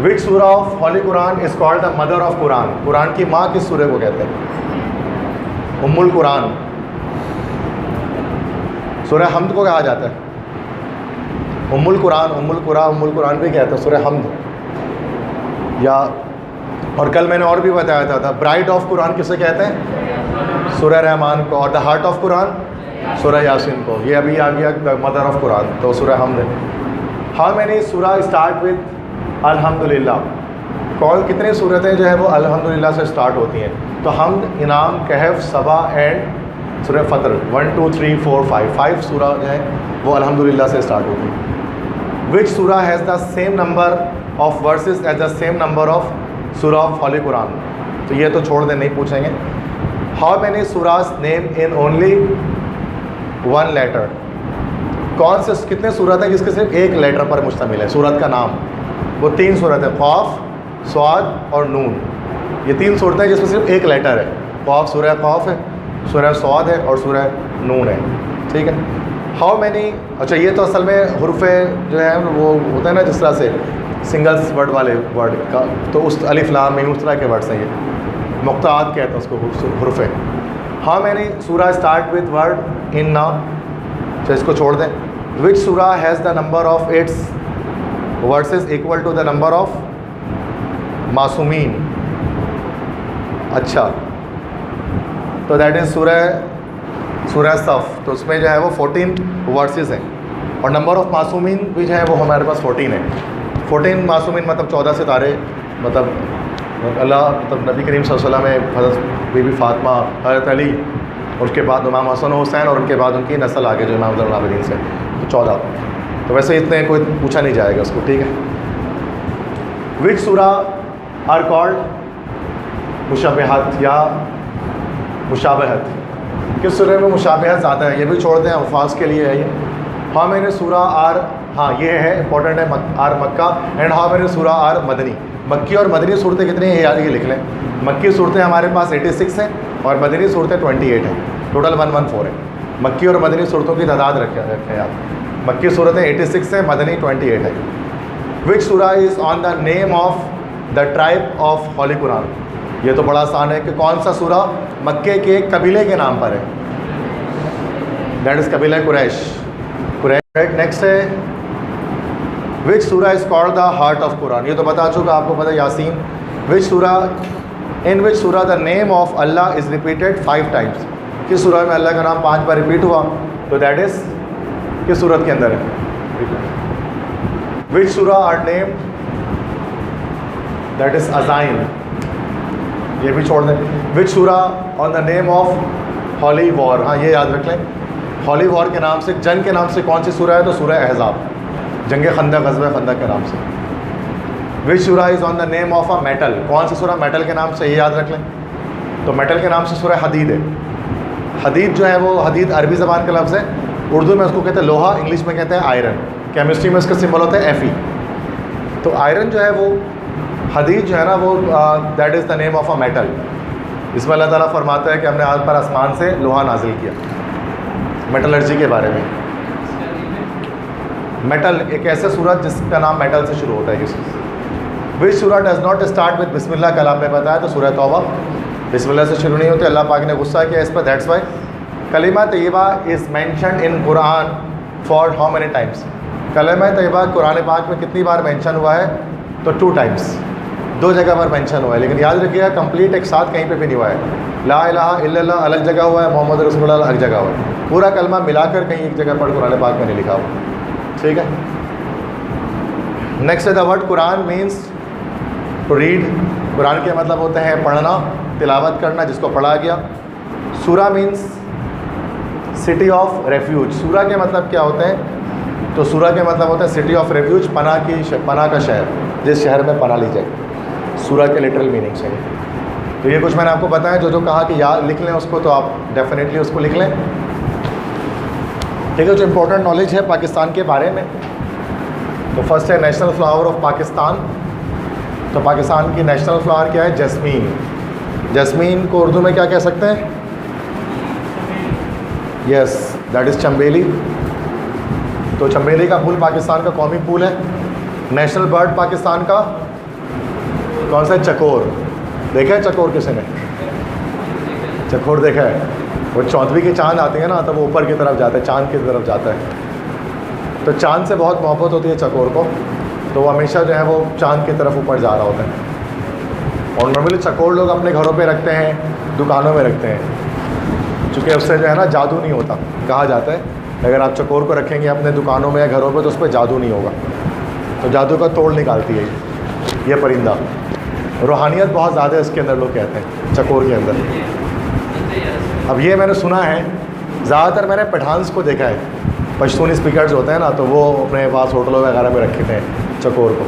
विच सूरा of holy Quran is called the mother of Quran? Quran की माँ किस सूरे को कहते हैं? उम्मुल कुरान। सूरह हमद को कहा जाता है उम्मुल कुरान, उम्मुल कुरान भी कहते हैं सूरह हमद। या और कल मैंने और भी बताया था ब्राइड ऑफ कुरान किसे कहते हैं? सूरह रहमान को। और द हार्ट ऑफ कुरान सूरह यासीन को। ये अभी आ गया द मदर ऑफ कुरान, तो सूरह हमद है। हाउ मैनी सूरा स्टार्ट विद अल्हम्दुलिल्लाह? कितनी सूरतें जो है वो अल्हम्दुलिल्लाह से स्टार्ट होती हैं? तो हमद, इनाम, कहफ, सबा एंड सूरह फतर, 1 2 3 4 5 सूरा जो है वो अल्हम्दुलिल्लाह से स्टार्ट होती है। Which surah has the same number of verses as the same number of surah of holy Quran? तो ये तो छोड़ दें, नहीं पूछेंगे। How many surahs name in only 1 letter? कितने सूरत हैं जिसके सिर्फ एक लेटर पर मुश्तमिल है सूरत का नाम? वो 3 सूरत है, क़ाफ, स्वाद और नून। ये 3 सूरतें जिसमें सिर्फ एक लेटर है। क़ाफ सूरह क़ाफ है, सूरह सौद है और सूरह नून है, ठीक है। हाउ मैनी, अच्छा ये तो असल में हुर्फ़े जो है वो होता है ना जिस तरह से सिंगल्स वर्ड वाले वर्ड का, तो उस अलिफ लाम मीम उस तरह के वर्ड्स हैं, ये मुक्तात कहते हैं उसको हुर्फ़े। How many surah start with word in ना, तो इसको छोड़ दें। Which surah has the number of its verses equal to the number of मासूमीन। अच्छा, तो दैट इज़ सूरह सफ़, तो उसमें जो है वो 14 वर्सेस हैं और नंबर ऑफ़ मासूमीन भी जो है वो हमारे पास 14 है। 14 मासूमीन मतलब 14 सितारे, मतलब अल्लाह, मतलब नबी करीम सल्लल्लाहु अलैहि वसल्लम में हज़रत बीबी फ़ातिमा, हज़रत अली, उसके बाद इमाम हसन हुसैन और उनके बाद उनकी नस्ल आगे जो इमाम ज़ैनुल आबिदीन से, तो 14। तो वैसे इतने कोई पूछा नहीं जाएगा उसको, ठीक है। विच सूरह आर कॉल्ड मुशाबहत या मुशाबहत, किस सूरह में मुशाबहत ज़्यादा है, ये भी छोड़ दें, अल्फाज के लिए है ये। हाँ मैंने सूरह आर, हाँ ये है इंपॉर्टेंट है, आर मक्का एंड हाँ मैंने सूरह आर मदनी। मक्की और मदनी सूरतें कितनी हैं यार, ये लिख लें। मक्की सूरतें हमारे पास 86 हैं और मदनी सूरतें 28 हैं, टोटल 114 है। मक्की और मदनी सूरतों की तादाद रखें आप, मक्की सूरतें 86 हैं, मदनी 28 है। विच सूरह is on the name of the tribe of holy Quran, ये तो बड़ा आसान है कि कौन सा सूरह मक्के के एक कबीले के नाम पर है, दैट इज़ कबीला कुरैश। नेक्स्ट है विच सूरह is called the heart of Quran, ये तो बता चुका आपको, पता है यासीन। विच सूरह, इन विच सूरह the name of Allah is repeated 5 times, किस सूरह में अल्लाह का नाम 5 बार रिपीट हुआ, तो दैट इज़ किस सूरत के अंदर है। Which surah are name, that is अज़ाइन, ये भी छोड़ दें। Which surah on the name of holy war, हाँ ये याद रख लें, हॉली वॉर के नाम से, जंग के नाम से कौन सी सूरह है, तो सूरह अहज़ाब, जंग खंदक, ग़ज़वा खंदक के नाम से। विच सूरह is on the name of a metal, कौन सी सूरह मेटल के नाम से, ये याद रख लें, तो मेटल के नाम से सूरह हदीद है। हदीद जो है वो, हदीद अरबी ज़बान का लफ्ज़ है, उर्दू में उसको कहते हैं लोहा, इंग्लिश में कहते हैं आयरन, केमिस्ट्री में उसका सिंबल होता है Fe। तो आयरन जो है वो, हदीद जो है ना वो, that is the name of a metal. इसमें अल्लाह ताला फरमाता है कि हमने आज पर आसमान से लोहा नाजिल किया, मेटलर्जी के बारे में। मेटल एक ऐसा सूरत जिसका नाम मेटल से शुरू होता है किसी। विच सूरह डज़ नॉट स्टार्ट विद बिस्मिल्लाह, कल आपने बताया, तो सूरह तौबा बिस्मिल्लाह से शुरू नहीं होती, अल्लाह पाक ने गुस्सा किया इस पर, दैट्स वाई। कलिमा तय्यबा is mentioned in Quran for how many times, कलिमा तय्यबा कुरान पाक में कितनी बार मेंशन हुआ है, तो 2 टाइम्स, 2 जगह पर मेंशन हुआ है। लेकिन याद रखिएगा कंप्लीट एक साथ कहीं पे भी नहीं हुआ है। ला इलाहा इल्लल्लाह अलग जगह हुआ है, मोहम्मद रसूलुल्लाह अलग जगह हुआ है, पूरा कलमा मिलाकर कहीं एक जगह पर कुरान पाक में नहीं लिखा हुआ, ठीक है। नेक्स्ट है the word Quran means to read, Quran के मतलब होते हैं पढ़ना, तिलावत करना, जिसको पढ़ा गया। सूरा मीन्स सिटी ऑफ रेफ्यूज, सूरा के मतलब क्या होते हैं, तो सूरा के मतलब होता है सिटी ऑफ रेफ्यूज, पनाह का शहर, जिस शहर में पनाह ली जाए, सूरा के लिटरल मीनिंग्स हैं। तो ये कुछ मैंने आपको बताया, जो कहा कि याद लिख लें उसको, तो आप डेफिनेटली उसको लिख लें, ठीक है। जो इम्पोर्टेंट नॉलेज है पाकिस्तान के बारे में, तो फर्स्ट है नेशनल फ्लावर ऑफ पाकिस्तान, तो पाकिस्तान की नेशनल फ्लावर क्या है, जैस्मीन। जैस्मीन को उर्दू में क्या कह सकते हैं, यस दैट इज़ चंबेली। तो चंबेली का फूल पाकिस्तान का कौमी फूल है। नेशनल बर्ड पाकिस्तान का कौन सा है, चकोर। देखा है चकोर किसी ने, चकोर देखा है, वो 14वीं की चांद आती है ना, तो वो ऊपर की तरफ जाता है, चांद की तरफ जाता है, तो चांद से बहुत मोहब्बत होती है चकोर को, तो वो हमेशा जो है वो चांद की तरफ ऊपर जा रहा होता है। और नॉर्मली चकोर लोग अपने घरों पे रखते हैं, दुकानों में रखते हैं, चूँकि उससे जो है ना जादू नहीं होता, कहा जाता है अगर आप चकोर को रखेंगे अपने दुकानों में या घरों पे तो उस पर जादू नहीं होगा, तो जादू का तोड़ निकालती है ये परिंदा। रूहानियत बहुत ज़्यादा है इसके अंदर, लोग कहते हैं चकोर के अंदर। अब ये मैंने सुना है, ज़्यादातर मैंने पठान्स को देखा है, पश्तूनी स्पीकर्स होते हैं ना, तो वो अपने पास होटलों वगैरह में रखे थे चकोर को,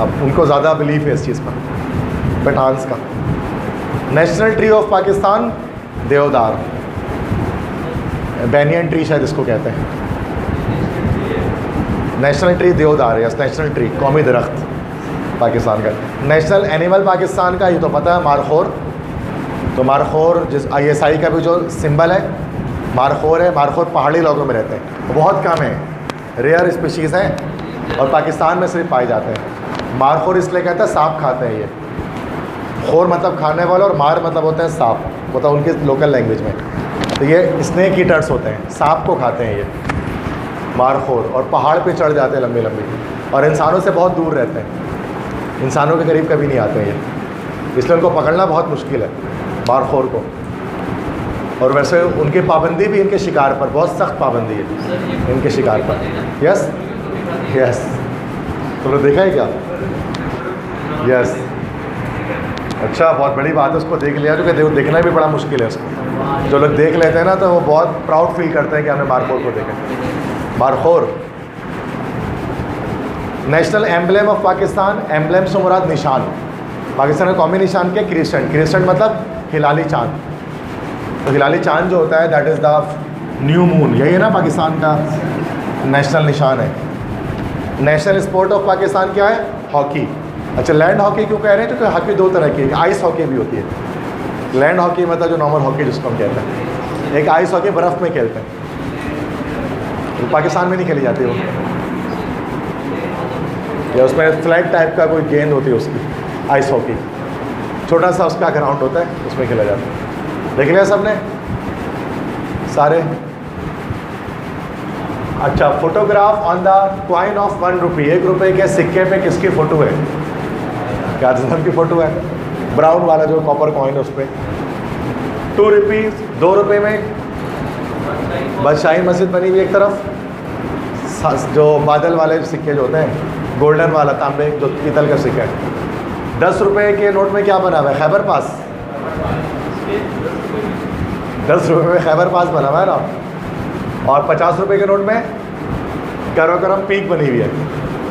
अब उनको ज़्यादा बिलीफ है इस चीज़ पर, पठान्स का। नेशनल ट्री ऑफ पाकिस्तान देवदार, बैनियन ट्री शायद इसको कहते हैं, नेशनल ट्री देवदार, यस नेशनल ट्री, कौमी दरख्त पाकिस्तान का। नेशनल एनिमल पाकिस्तान का ये तो पता है, मारखोर, तो मारखोर जिस ISI का भी जो सिंबल है मारखोर है, मारखोर पहाड़ी इलाकों में रहते हैं, वो बहुत कम है, रेयर स्पीशीज़ हैं और पाकिस्तान में सिर्फ पाए जाते हैं। मारखोर इसलिए कहते हैं सांप खाते हैं ये, खोर मतलब खाने वाला और मार मतलब होते हैं सांप, मतलब उनके लोकल लैंग्वेज में। तो ये स्नेक ईटर्स होते हैं, सांप को खाते हैं ये मारखोर, और पहाड़ पे चढ़ जाते हैं लंबी लंबी, और इंसानों से बहुत दूर रहते हैं, इंसानों के करीब कभी नहीं आते हैं ये, इसलिए उनको पकड़ना बहुत मुश्किल है मारखोर को। और वैसे उनकी पाबंदी भी इनके शिकार पर, बहुत सख्त पाबंदी है इनके शिकार पर। यस यस, तुमने देखा है क्या? यस, अच्छा, बहुत बड़ी बात है, उसको देख लिया, क्योंकि देखना भी बड़ा मुश्किल है उसको। जो लोग देख लेते हैं ना तो वो बहुत प्राउड फील करते हैं कि हमने मारखोर को देखा। Markhor national emblem of Pakistan, emblem से मुराद निशान, पाकिस्तान का कौमी निशान क्या? क्रिसेंट। क्रिसेंट मतलब हिलाली चांद। तो हिलाली चांद जो होता है that is the new moon, यही है ना पाकिस्तान का नेशनल निशान है। नेशनल स्पोर्ट ऑफ पाकिस्तान क्या है? हॉकी। अच्छा, लैंड हॉकी क्यों कह रहे हैं? क्योंकि हॉकी दो तरह की है, आइस हॉकी भी होती है। लैंड हॉकी मतलब जो नॉर्मल हॉकी जिसको हम कहते हैं, एक आइस हॉकी बर्फ़ में खेलते हैं, तो पाकिस्तान में नहीं खेली जाती वो, या उसमें फ्लैग टाइप का कोई गेंद होती है उसकी, आइस हॉकी, छोटा सा उसका ग्राउंड होता है, उसमें खेला जाता है। देख लिया सबने सारे? अच्छा, photograph on the coin of 1 रुपी, 1 रुपये के सिक्के पे किसकी फ़ोटो है? काज़ी की फ़ोटो है, ब्राउन वाला जो कॉपर कॉइन है उस पर। 2 रुपीज़, 2 रुपये में बादशाही मस्जिद बनी हुई एक तरफ, जो बादल वाले सिक्के जो होते हैं, गोल्डन वाला तांबे जो पीतल का सिक्का है। 10 रुपये के नोट में क्या बना हुआ है? खैबर पास। 10 रुपये में खैबर पास बना हुआ है ना। और 50 रुपये के नोट में काराकोरम पीक बनी हुई है,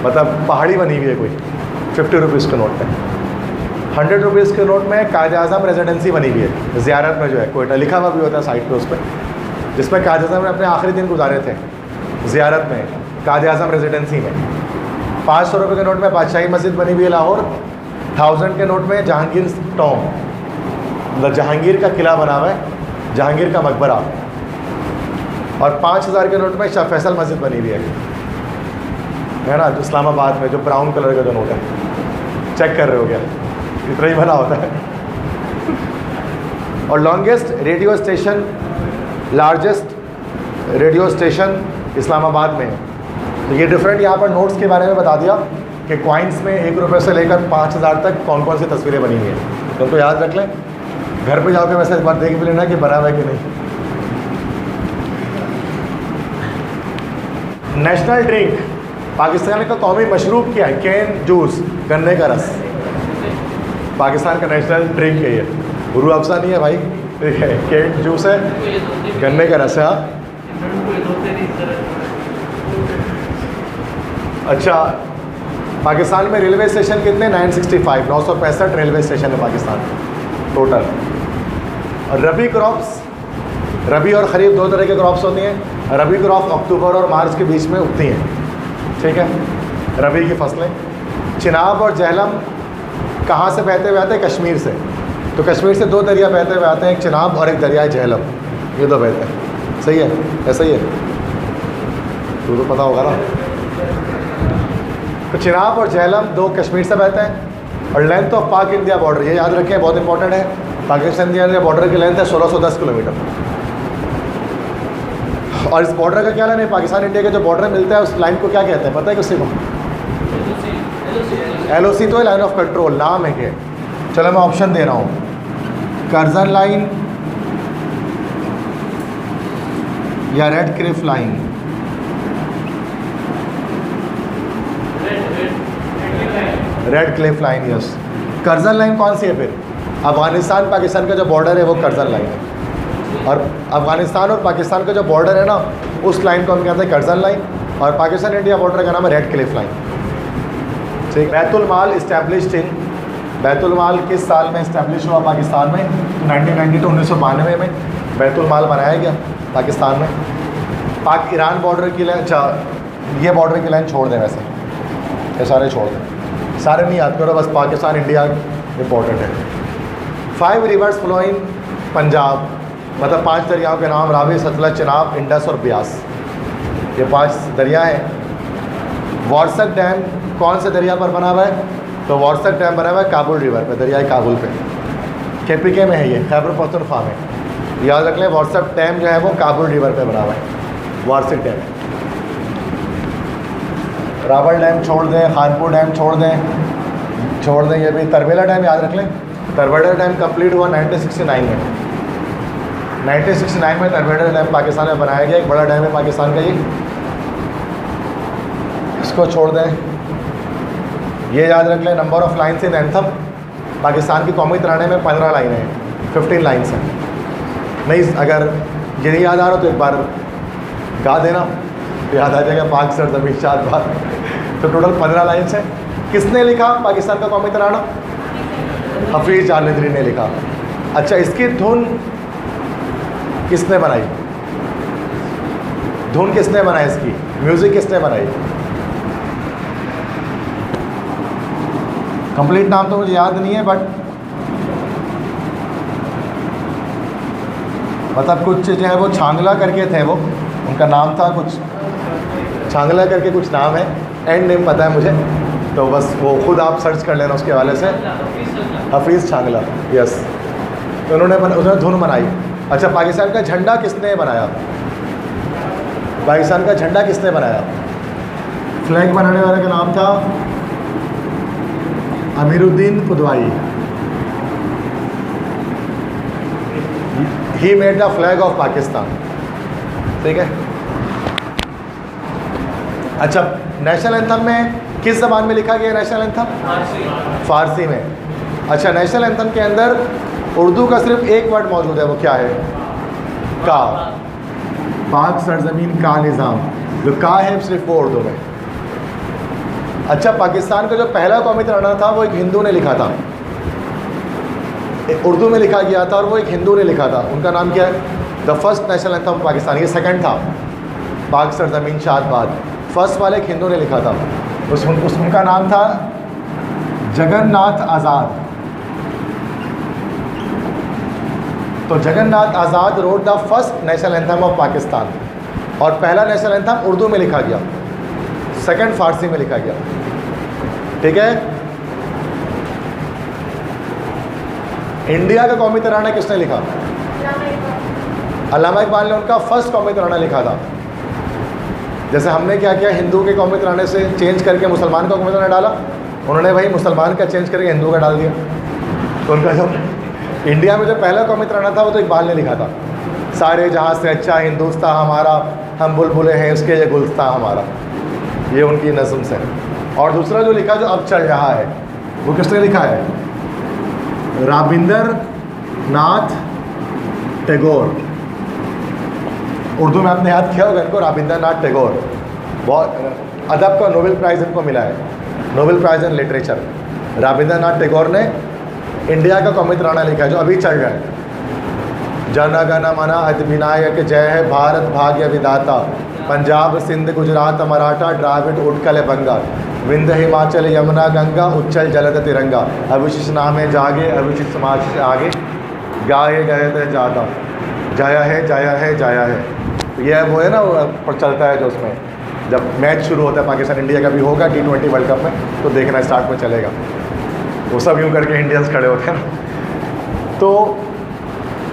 मतलब पहाड़ी बनी हुई है कोई, 50 रुपीज़ के नोट में। 100 रुपीज़ के नोट में कायद आज़म रेजिडेंसी बनी हुई है, ज़ियारत में जो है कोयटा लिखा हुआ भी होता है साइड पे उस पर, जिसमें कायद आज़म ने अपने आखिरी दिन गुजारे थे ज़ियारत में, कायद आज़म रेजिडेंसी में। 500 रुपये के नोट में बादशाही मस्जिद बनी हुई है लाहौर। 1000 के नोट में जहांगीर टॉम, मतलब जहांगीर का किला बना हुआ है, जहांगीर का मकबरा। और 5000 के नोट में शाह फैसल मस्जिद बनी हुई है ना, जो इस्लामाबाद में, जो ब्राउन कलर का जो नोट है, चेक कर रहे हो क्या? इतना ही बना होता है। और longest radio station, largest radio station Islamabad में है। तो ये डिफरेंट यहाँ पर नोट्स के बारे में बता दिया कि कॉइन्स में 1 रुपये से लेकर 5000 तक कौन कौन सी तस्वीरें बनी हुई हैं, तो उनको याद रख लें। घर पे जाओगे वैसे एक बार देख भी लेना कि बना हुआ है कि नहीं। नेशनल ड्रिंक, पाकिस्तान का कौमी मशरूब क्या है? कैन जूस, गन्ने का रस। पाकिस्तान का नेशनल ड्रिंक है ये, रूह अफ़ज़ा नहीं है भाई, ठीक है, कैन जूस है, गन्ने का रस है। अच्छा, पाकिस्तान में रेलवे स्टेशन कितने? 965, 965 रेलवे स्टेशन है पाकिस्तान टोटल। और रबी क्रॉप्स, रबी और खरीफ दो तरह के क्रॉप्स होती हैं। रबी क्रॉप अक्टूबर और मार्च के बीच में उगती हैं, ठीक है, रबी की फसलें। चिनाब और जहलम कहाँ से बहते हुए आते हैं? कश्मीर से। तो कश्मीर से 2 दरिया बहते हुए आते हैं, एक चिनाब और एक दरिया जहलम, ये 2 बहते हैं। सही है, ऐसा ही है, तो पता होगा ना। तो चिनाब और जहलम 2 कश्मीर से बहते हैं। और लेंथ ऑफ पाक इंडिया बॉर्डर, ये याद रखें, बहुत इंपॉर्टेंट है। पाकिस्तान इंडिया बॉर्डर की लेंथ है 1610 किलोमीटर। और इस बॉर्डर का क्या लाइन है? पाकिस्तान इंडिया के जो बॉर्डर मिलता है उस लाइन को क्या कहते हैं, पता है किसी को? LOC तो है, लाइन ऑफ कंट्रोल नाम है कि। चलो मैं ऑप्शन दे रहा हूँ, कर्जन लाइन या red Cliff line. Red Cliff line, yes. Curzon line कौन सी है फिर? अफ़गानिस्तान पाकिस्तान का जो बॉर्डर है वो कर्जन लाइन है। और अफ़गानिस्तान और पाकिस्तान का जो बॉर्डर है ना, उस लाइन को हम कहते हैं कर्जन लाइन। और पाकिस्तान इंडिया बॉर्डर का नाम है रेड क्लिफ लाइन, ठीक। बैतुल माल इस्टेब्लिश्ड इन, बैतुल माल किस साल में इस्टेब्लिश हुआ पाकिस्तान में? 1992 1992 में बैतुल माल बनाया गया पाकिस्तान में। पाक ईरान बॉर्डर की लाइन, अच्छा ये बॉर्डर की लाइन छोड़ दें, वैसे ये सारे छोड़ दें, सारे नहीं याद करो, बस पाकिस्तान इंडिया इंपॉर्टेंट है। 5 रिवर्स फ्लोइंग पंजाब, मतलब 5 दरियाओं के नाम रावी, सतलज, चिनाब, इंडस और ब्यास, ये 5 दरिया हैं। वारसक डैम कौन से दरिया पर बना हुआ है? तो वारसक डैम बना हुआ है काबुल रिवर पे, दरियाई काबुल पे, KPK में है ये, खैबर पख्तूनख्वा में। याद रख लें वारसक डैम जो है वो काबुल रिवर पे बना हुआ है, वारसक डैम। रावल डैम छोड़ दें, खानपुर डैम छोड़ दें, ये भी तरबेला डैम याद रख लें। तरबेला डैम कंप्लीट हुआ 1969 में। 1969 में तरबेला डैम पाकिस्तान में बनाया गया, एक बड़ा डैम है पाकिस्तान का ये, इसको छोड़ दें। ये याद रख लें number of lines in anthem, Pakistan की कौमी तराने में 15 लाइनें हैं, 15 लाइन्स हैं। नहीं, अगर ये नहीं याद आ रहा तो एक बार गा देना तो याद आ जाएगा, पाक सरज़मीं शाद बात। तो टोटल 15 लाइन्स हैं। किसने लिखा पाकिस्तान का कौमी तराना? हफीज़ जालंधरी ने लिखा। अच्छा, इसकी धुन किसने बनाई? धुन किसने बनाई इसकी? म्यूज़िक किसने बनाई? कंप्लीट नाम तो मुझे याद नहीं है, बट मतलब कुछ जो है वो छांगला करके थे, वो उनका नाम था कुछ छांगला करके कुछ नाम है, एंड नेम पता है मुझे, तो बस वो खुद आप सर्च कर लेना उसके हवाले से। हफीज़ छांगला, यस। तो उन्होंने धुन बनाई। अच्छा, पाकिस्तान का झंडा किसने बनाया? पाकिस्तान का झंडा किसने बनाया? फ्लैग बनाने वाले का नाम था Amiruddin Kidwai. He made the flag of Pakistan, ठीक है। अच्छा, नेशनल एंथम में किस ज़बान में लिखा गया नेशनल एंथम? फारसी में। अच्छा, नेशनल एंथम के अंदर उर्दू का सिर्फ एक वर्ड मौजूद है, वो क्या है? का। पाक सरजमीन का निज़ाम, जो का है सिर्फ वो उर्दू में। अच्छा, पाकिस्तान का जो पहला कौमी तराना था वो एक हिंदू ने लिखा था, एक उर्दू में लिखा गया था, और वो एक हिंदू ने लिखा था। उनका नाम क्या है? The first national anthem Pakistan, ये सेकंड था, पाक सरजमीन शाद बात। फर्स्ट वाले एक हिंदू ने लिखा था, उनका नाम था जगन्नाथ आज़ाद। तो Jagannath Azad wrote the first national anthem of Pakistan, और पहला नेशनल एंथम उर्दू में लिखा गया, सेकंड फारसी में लिखा गया, ठीक है। इंडिया का कौमी तराना किसने लिखा? अल्लामा इकबाल ने उनका फर्स्ट कौमी तराना लिखा था। जैसे हमने क्या किया, हिंदू के कौमी तराने से चेंज करके मुसलमान का कौमी तराना डाला, उन्होंने वही मुसलमान का चेंज करके हिंदू का डाल दिया। तो उनका जो इंडिया में जो पहला कौमी तराना था वो तो इकबाल ने लिखा था, सारे जहाँ से अच्छा हिंदुस्तान हमारा, हम बुलबुले हैं इसके ये गुलस्तान हमारा, ये उनकी नज़म से। और दूसरा जो लिखा जो अब चल रहा है वो किसने लिखा है? राबिंदर नाथ टैगोर। उर्दू में आपने याद किया होगा इनको, राबिंदर नाथ टैगोर। बहुत अदब का नोबेल प्राइज़ इनको मिला है, Nobel prize in literature. राबिंदर Nath Tagore ने इंडिया का कौमी तराना लिखा है जो अभी चल रहा है। जन गण मन अधिनायक जय है, भारत भाग्य विधाता, पंजाब सिंध गुजरात मराठा द्राविड उत्कल बंगा, विंध्य हिमाचल यमुना गंगा, उच्चल जलद तिरंगा, अभिशिष नामे जागे अभिशिष समाज आगे, गाये गए थे ज़्यादा, जाया है जाया है जाया है। ये वो है ना, पर चलता है जो उसमें जब मैच शुरू होता है पाकिस्तान इंडिया का भी होगा T20 वर्ल्ड कप में, तो देखना स्टार्ट में चलेगा, वो सब यूँ करके इंडियंस खड़े होते हैं ना। तो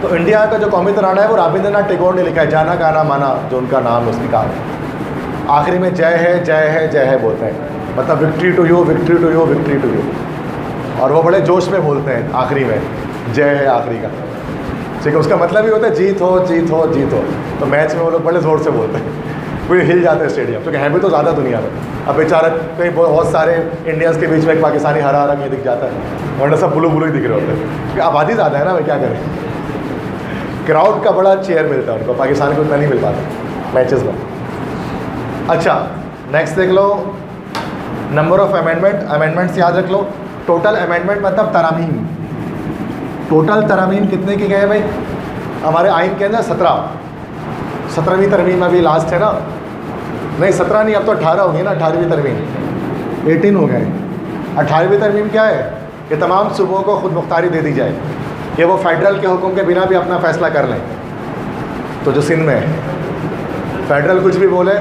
इंडिया का जो कौमी तराना है वो राबिंद्रनाथ टैगोर ने लिखा है, जाना गाना माना, जो उनका नाम है उसकी कहानी। आखिरी में जय है जय है जय है बोलते हैं, मतलब victory to you victory to you victory to you, और वो बड़े जोश में बोलते हैं आखिरी में जय है आखिरी का, ठीक है। उसका मतलब ही होता है जीत हो जीत हो जीत हो। तो मैच में वो लोग बड़े ज़ोर से बोलते हैं, पूरे हिल जाते हैं स्टेडियम, क्योंकि है भी तो ज़्यादा दुनिया में। अब बेचारा कहीं बहुत सारे इंडियंस के बीच में एक पाकिस्तानी हरा रंग ये दिख जाता है, वरना सब ब्लू ब्लू ही दिख रहे होते हैं, क्योंकि आबादी ज़्यादा है ना भाई, क्या करें। क्राउड का बड़ा चेयर मिलता है उनको, पाकिस्तान को उतना नहीं मिल पाता मैचेस में। अच्छा, नेक्स्ट देख लो, नंबर ऑफ़ अमेंडमेंट्स याद रख लो। टोटल अमेंडमेंट मतलब तरामीम, टोटल तरामीम कितने के गए भाई? हमारे आइन के अंदर 17वीं तरमीम अभी लास्ट है ना, नहीं 17 नहीं, अब तो 18 होगी ना, 18वीं तरमीम, 18 हो गए। 18वीं तरमीम क्या है कि तमाम सूबों को खुद मुख्तारी दे दी जाए, कि वो फेडरल के हुक्म के बिना भी अपना फ़ैसला कर लें। तो जो सिंध में है, फेडरल कुछ भी बोले,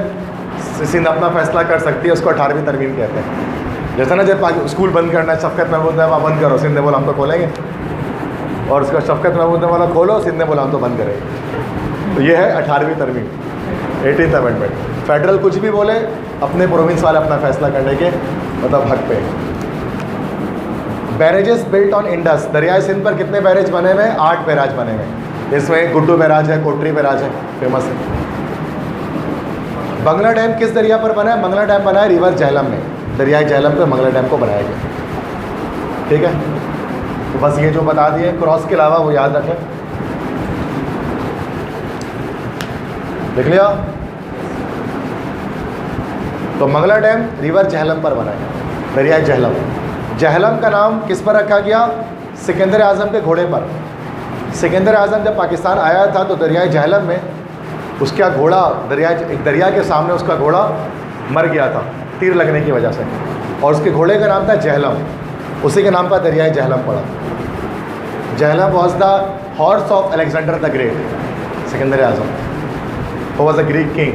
सिंध अपना फ़ैसला कर सकती है, उसको 18वीं तरमीम कहते हैं। जैसा ना जब स्कूल बंद करना है, शफ़क़त महमूद ने वहाँ बंद करो, सिंध ने बोला हम तो खोलेंगे, और उसका शफ़क़त महमूद ने बोला खोलो, सिंध ने बोला हम तो बंद करेंगे। तो ये है 18वीं तरमीम, 18th अमेंडमेंट। फेडरल कुछ भी बोले, अपने प्रोविंस वाले अपना फ़ैसला करने के मतलब हक पे। बैरेजेस बिल्ट ऑन इंडस, दरियाए सिंध पर कितने बैरेज बने हुए हैं? 8 बैराज बने हुए हैं। इसमें गुड्डू बैराज है, कोटरी बैराज है, फेमस है। बंगला डैम किस दरिया पर बना है? मंगला डैम बना है रिवर झेलम में, दरियाए झेलम पे मंगला डैम को बनाया गया। ठीक है, तो बस ये जो बता दिए, क्रॉस के अलावा वो याद रखें। देख लिया? तो मंगला डैम रिवर झेलम पर बना है, दरियाए झेलम। झेलम का नाम किस पर रखा गया? सिकंदर आज़म के घोड़े पर। सिकंदर आज़म जब पाकिस्तान आया था तो दरियाए झेलम में उसका घोड़ा, एक दरिया के सामने उसका घोड़ा मर गया था तीर लगने की वजह से, और उसके घोड़े का नाम था झेलम, उसी के नाम पर दरियाए झेलम पड़ा। Jhelum was the horse of Alexander the great. Sikandar Azam was a Greek king.